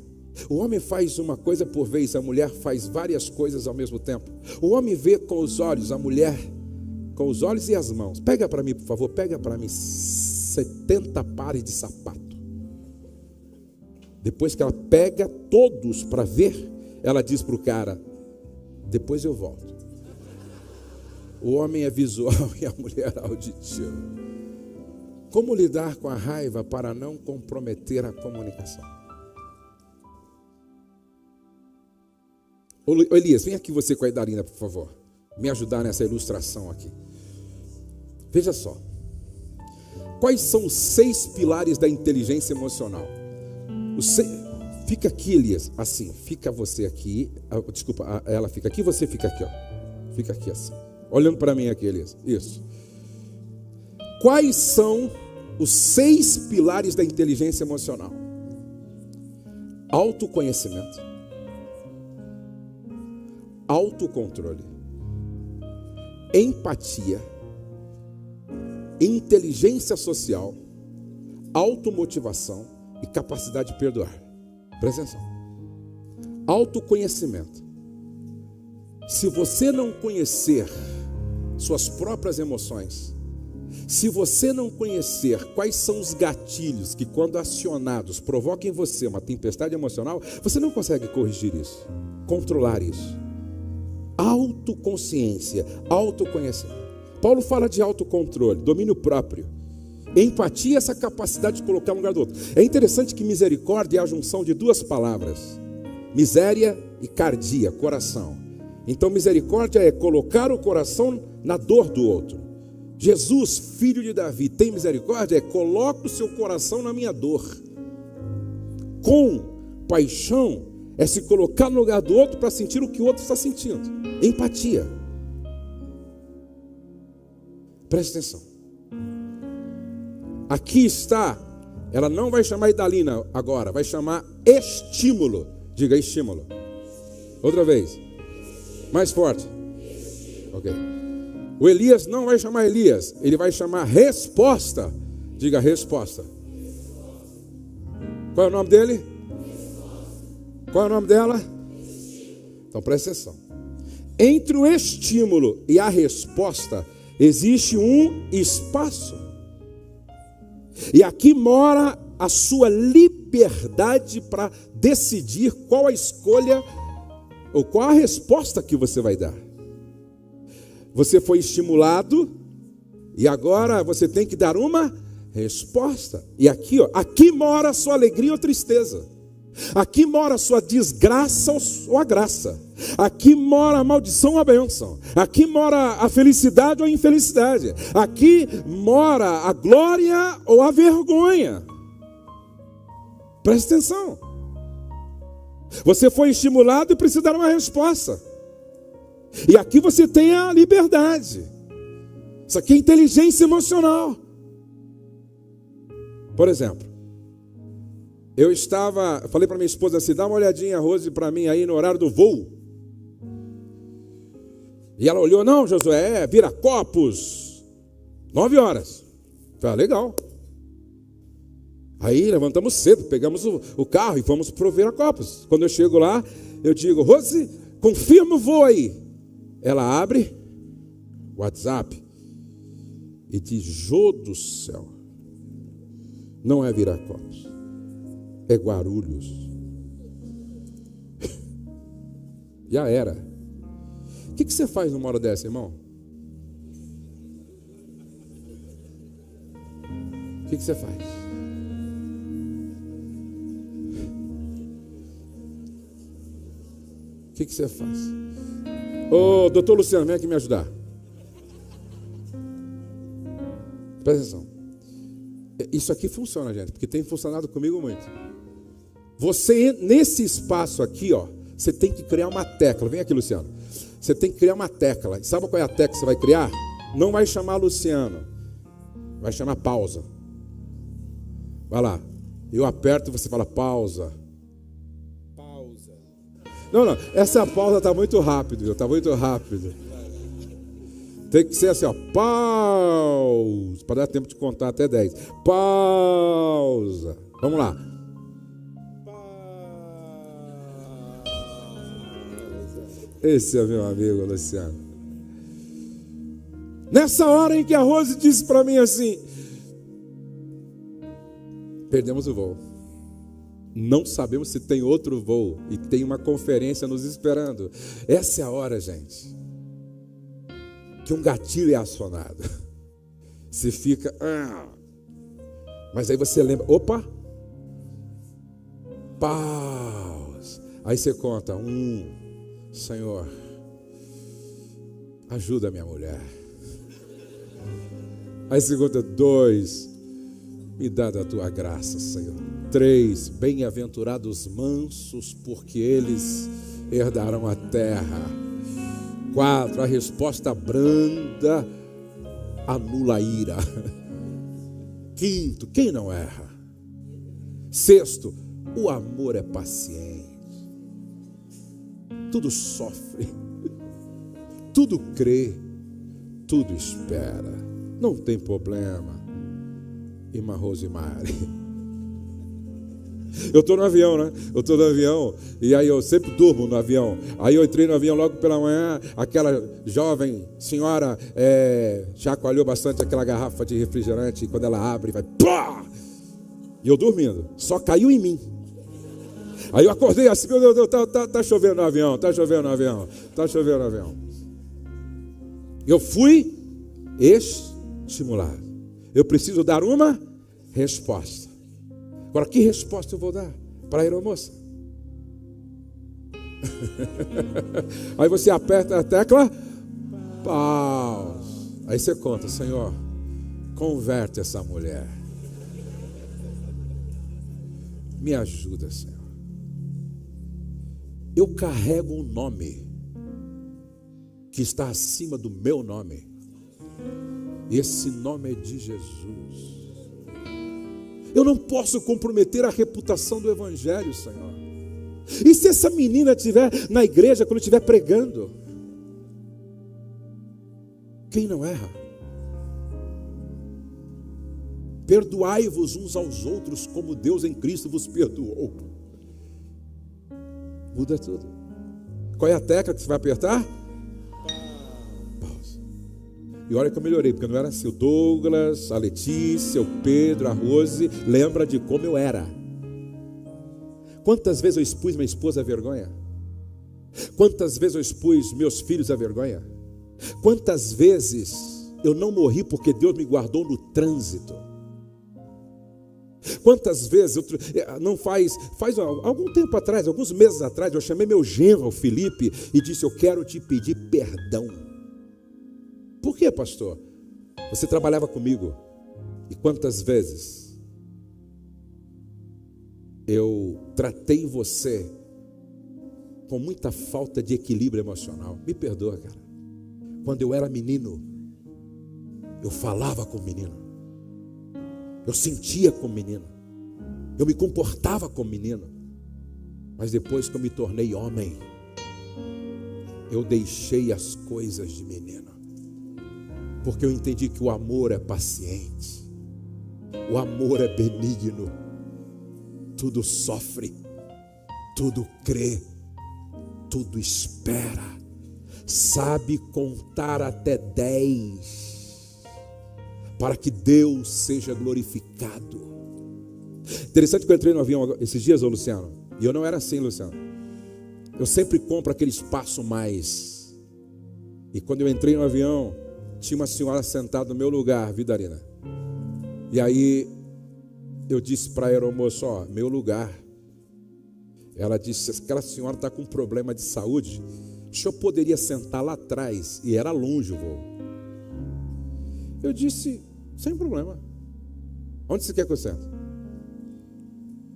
[SPEAKER 2] O homem faz uma coisa por vez, a mulher faz várias coisas ao mesmo tempo. O homem vê com os olhos, a mulher com os olhos e as mãos. Pega para mim, por favor, pega para mim 70 pares de sapato. Depois que ela pega todos para ver, ela diz para o cara: depois eu volto. O homem é visual e a mulher auditiva. Como lidar com a raiva para não comprometer a comunicação? Ô Elias, vem aqui você com a Idarina, por favor. Me ajudar nessa ilustração aqui. Veja só. Quais são os 6 pilares da inteligência emocional? Fica aqui, Elias, assim, fica você aqui, desculpa, ela fica aqui, você fica aqui, ó. Fica aqui assim, olhando para mim aqui, Elias, isso. Quais são os 6 pilares da inteligência emocional? Autoconhecimento, autocontrole, empatia, inteligência social, automotivação e capacidade de perdoar. Presta atenção. Autoconhecimento. Se você não conhecer suas próprias emoções, se você não conhecer quais são os gatilhos que, quando acionados, provocam em você uma tempestade emocional, você não consegue corrigir isso, controlar isso. Autoconsciência, autoconhecimento. Paulo fala de autocontrole, domínio próprio. Empatia é essa capacidade de colocar no lugar do outro. É interessante que misericórdia é a junção de duas palavras: miséria e cardia, coração. Então misericórdia é colocar o coração na dor do outro. Jesus, filho de Davi, tem misericórdia? Coloca o seu coração na minha dor. Compaixão é se colocar no lugar do outro para sentir o que o outro está sentindo. Empatia. Presta atenção. Aqui está, ela não vai chamar Idalina agora, vai chamar estímulo. Diga estímulo. Outra vez. Mais forte. Ok. O Elias não vai chamar Elias, ele vai chamar resposta. Diga resposta. Qual é o nome dele? Qual é o nome dela? Então presta atenção. Entre o estímulo e a resposta existe um espaço. E aqui mora a sua liberdade para decidir qual a escolha ou qual a resposta que você vai dar. Você foi estimulado e agora você tem que dar uma resposta. E aqui, ó, aqui mora a sua alegria ou tristeza. Aqui mora a sua desgraça ou a graça. Aqui mora a maldição ou a bênção. Aqui mora a felicidade ou a infelicidade. Aqui mora a glória ou a vergonha. Preste atenção. Você foi estimulado e precisa dar uma resposta. E aqui você tem a liberdade. Isso aqui é inteligência emocional. Por exemplo, eu falei para minha esposa assim: dá uma olhadinha, Rose, para mim aí no horário do voo. E ela olhou: não, Josué, Viracopos, 9 horas. Falei: legal. Aí levantamos cedo, pegamos o carro e fomos para o Viracopos. Quando eu chego lá, eu digo: Rose, confirma o voo aí. Ela abre o WhatsApp e diz: Jô do céu, não é Viracopos, é Guarulhos. Já era. O que você faz numa hora dessa, irmão? O que você faz? O que você faz? Ô, doutor Luciano, vem aqui me ajudar. Presta atenção. Isso aqui funciona, gente, porque tem funcionado comigo muito. Você, nesse espaço aqui, ó, você tem que criar uma tecla. Vem aqui, Luciano. Você tem que criar uma tecla. Sabe qual é a tecla que você vai criar? Não vai chamar Luciano, vai chamar pausa. Vai lá. Eu aperto e você fala pausa. Pausa. Não, essa pausa está muito rápido, está muito rápido. Tem que ser assim, ó, pausa, para dar tempo de contar até 10. Pausa. Vamos lá. Esse é meu amigo Luciano. Nessa hora em que a Rose disse para mim assim: perdemos o voo. Não sabemos se tem outro voo e tem uma conferência nos esperando. Essa é a hora, gente, que um gatilho é acionado. Você fica... Mas aí você lembra... Opa! Pausa. Aí você conta: 1, Senhor, ajuda a minha mulher. Aí você conta: 2, me dá da tua graça, Senhor. 3, bem-aventurados mansos, porque eles herdarão a terra. 4, a resposta branda anula a ira. 5, quem não erra? 6, o amor é paciente. Tudo sofre, tudo crê, tudo espera. Não tem problema, irmã Rosemary. Eu estou no avião, né? Eu estou no avião e aí eu sempre durmo no avião. Aí eu entrei no avião logo pela manhã, aquela jovem senhora chacoalhou bastante aquela garrafa de refrigerante e quando ela abre vai pá! E eu dormindo, só caiu em mim. Aí eu acordei assim: meu Deus, tá chovendo no avião, tá chovendo no avião, tá chovendo no avião. Eu fui estimulado. eu preciso dar uma resposta. Agora, que resposta eu vou dar para a aeromoça? Aí você aperta a tecla pause. Aí você conta: Senhor, converte essa mulher. Me ajuda, Senhor. Eu carrego um nome que está acima do meu nome. Esse nome é de Jesus. Eu não posso comprometer a reputação do Evangelho, Senhor. E se essa menina estiver na igreja, quando estiver pregando? Quem não erra? Perdoai-vos uns aos outros, como Deus em Cristo vos perdoou. Muda tudo. Qual é a tecla que você vai apertar? Pausa. E olha que eu melhorei, porque não era assim. O Douglas, a Letícia, o Pedro, a Rose, lembra de como eu era. Quantas vezes eu expus minha esposa à vergonha? Quantas vezes eu expus meus filhos à vergonha? Quantas vezes eu não morri porque Deus me guardou no trânsito? Quantas vezes, não faz algum tempo atrás, alguns meses atrás, eu chamei meu genro, o Felipe, e disse: eu quero te pedir perdão. Por quê, pastor? Você trabalhava comigo, e quantas vezes eu tratei você com muita falta de equilíbrio emocional? Me perdoa, cara. Quando eu era menino, eu falava com o menino, eu sentia como menino, eu me comportava como menino. Mas depois que eu me tornei homem, eu deixei as coisas de menino, porque eu entendi que o amor é paciente, o amor é benigno, tudo sofre, tudo crê, tudo espera, sabe contar até 10, para que Deus seja glorificado. Interessante que eu entrei no avião esses dias, ô Luciano, e eu não era assim, Luciano. Eu sempre compro aquele espaço mais. E quando eu entrei no avião, tinha uma senhora sentada no meu lugar, Vidarina. E aí eu disse para a aeromoça: ó, meu lugar. Ela disse: aquela senhora está com um problema de saúde, o senhor poderia sentar lá atrás? E era longe o voo. Eu disse: sem problema. Onde você quer que eu sente?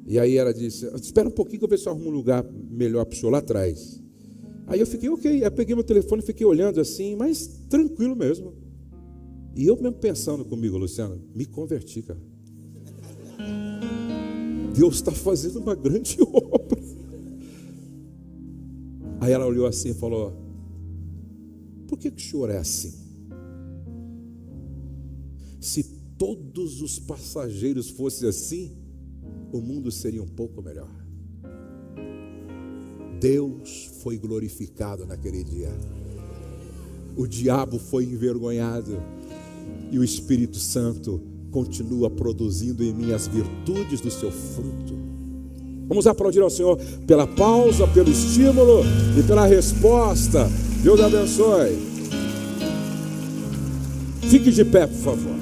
[SPEAKER 2] E aí ela disse: espera um pouquinho que eu ver se eu arrumo um lugar melhor para o senhor lá atrás. Aí eu fiquei ok. Aí eu peguei meu telefone e fiquei olhando assim, mas tranquilo mesmo. E eu mesmo pensando comigo: Luciano, me converti, cara. Deus está fazendo uma grande obra. Aí ela olhou assim e falou: por que o senhor é assim? Se todos os passageiros fossem assim, o mundo seria um pouco melhor. Deus foi glorificado naquele dia. O diabo foi envergonhado. E o Espírito Santo continua produzindo em mim as virtudes do seu fruto. Vamos aplaudir ao Senhor pela pausa, pelo estímulo e pela resposta. Deus abençoe. Fique de pé, por favor.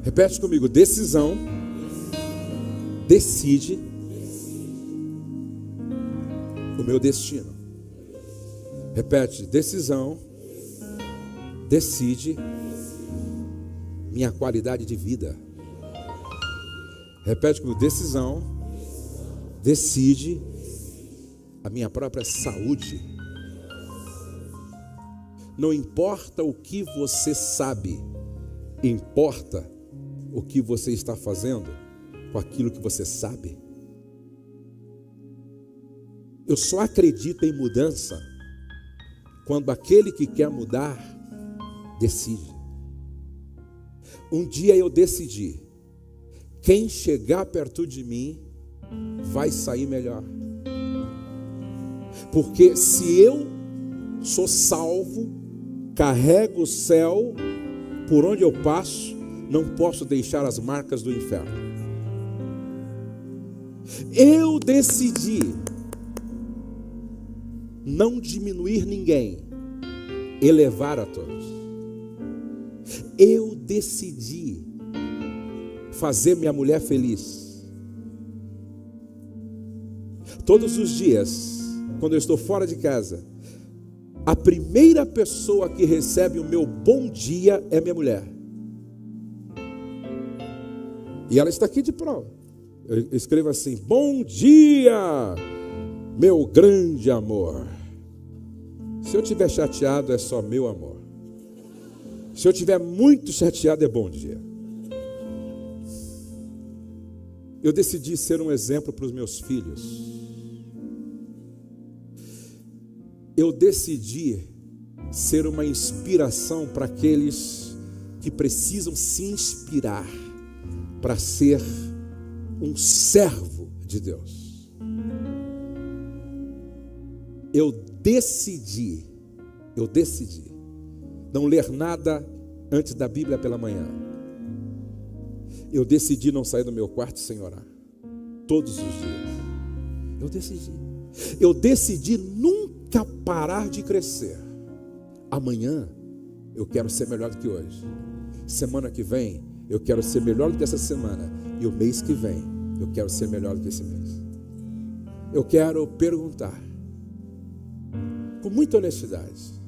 [SPEAKER 2] Repete comigo: decisão decide o meu destino. Repete: decisão decide minha qualidade de vida. Repete comigo: decisão decide a minha própria saúde. Não importa o que você sabe, importa o que você está fazendo com aquilo que você sabe. Eu só acredito em mudança quando aquele que quer mudar decide. Um dia eu decidi: quem chegar perto de mim vai sair melhor. Porque se eu sou salvo, carrego o céu, por onde eu passo, não posso deixar as marcas do inferno. Eu decidi não diminuir ninguém, elevar a todos. Eu decidi fazer minha mulher feliz. Todos os dias, quando eu estou fora de casa, a primeira pessoa que recebe o meu bom dia é minha mulher. E ela está aqui de prova. Eu escrevo assim: bom dia, meu grande amor. Se eu estiver chateado, é só meu amor. Se eu estiver muito chateado, é bom dia. Eu decidi ser um exemplo para os meus filhos. Eu decidi ser uma inspiração para aqueles que precisam se inspirar para ser um servo de Deus. Eu decidi não ler nada antes da Bíblia pela manhã. Eu decidi não sair do meu quarto sem orar, todos os dias. Eu decidi nunca parar de crescer. Amanhã eu quero ser melhor do que hoje. Semana que vem eu quero ser melhor do que essa semana. E o mês que vem eu quero ser melhor do que esse mês. Eu quero perguntar, com muita honestidade,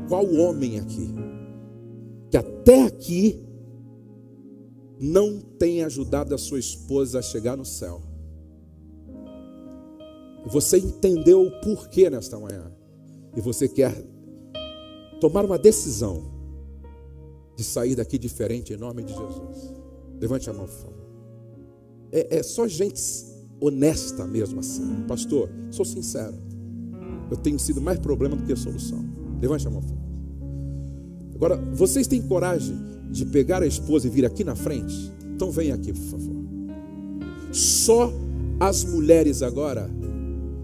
[SPEAKER 2] qual homem aqui que até aqui não tem ajudado a sua esposa a chegar no céu? E você entendeu o porquê nesta manhã, e você quer tomar uma decisão de sair daqui diferente em nome de Jesus. Levante a mão, por favor. É só gente honesta mesmo assim. Pastor, sou sincero, eu tenho sido mais problema do que solução. Levante a mão, por favor. Agora, vocês têm coragem de pegar a esposa e vir aqui na frente? Então vem aqui, por favor. Só as mulheres agora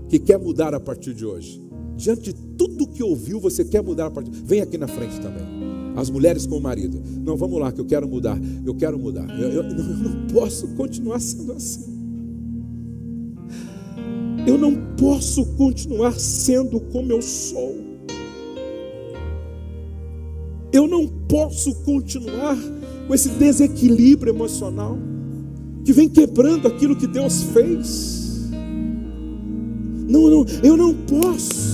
[SPEAKER 2] que quer mudar a partir de hoje. Diante de tudo que ouviu, você quer mudar a partir. Vem aqui na frente também. As mulheres com o marido. Não, vamos lá, que eu quero mudar. Eu quero mudar. Eu não posso continuar sendo assim. Eu não posso continuar sendo como eu sou. Eu não posso continuar com esse desequilíbrio emocional que vem quebrando aquilo que Deus fez. Não, eu não posso.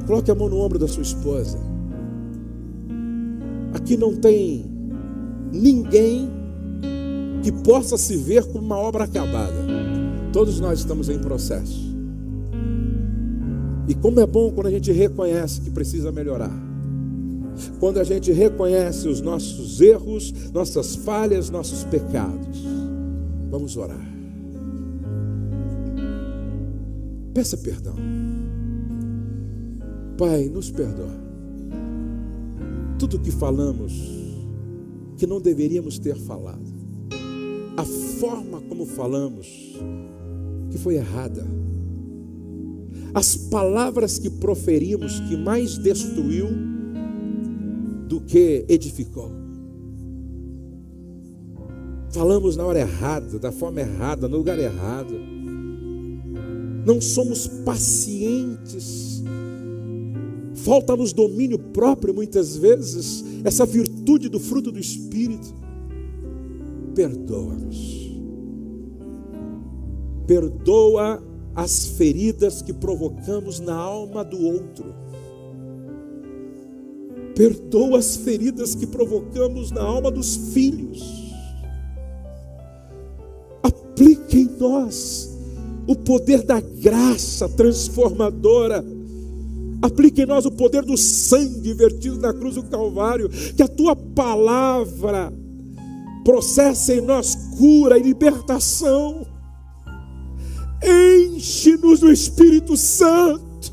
[SPEAKER 2] Coloque a mão no ombro da sua esposa. Aqui não tem ninguém que possa se ver como uma obra acabada. Todos nós estamos em processo. E como é bom quando a gente reconhece que precisa melhorar. Quando a gente reconhece os nossos erros, nossas falhas, nossos pecados. Vamos orar. Peça perdão. Pai, nos perdoa. Tudo que falamos que não deveríamos ter falado. A forma como falamos que foi errada. As palavras que proferimos que mais destruiu do que edificou. Falamos na hora errada, da forma errada, no lugar errado. Não somos pacientes. Falta-nos domínio próprio muitas vezes, essa virtude do fruto do Espírito. Perdoa-nos. Perdoa as feridas que provocamos na alma do outro. Perdoa as feridas que provocamos na alma dos filhos. Aplica em nós o poder da graça transformadora. Aplica em nós o poder do sangue vertido na cruz do Calvário. Que a tua palavra processe em nós cura e libertação. Enche-nos do Espírito Santo,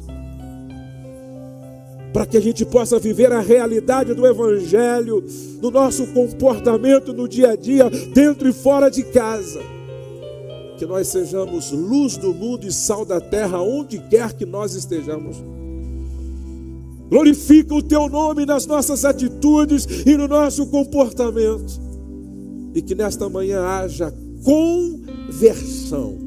[SPEAKER 2] para que a gente possa viver a realidade do Evangelho no nosso comportamento no dia a dia, dentro e fora de casa. Que nós sejamos luz do mundo e sal da terra, onde quer que nós estejamos. Glorifica o teu nome nas nossas atitudes e no nosso comportamento. E que nesta manhã haja com
[SPEAKER 3] versão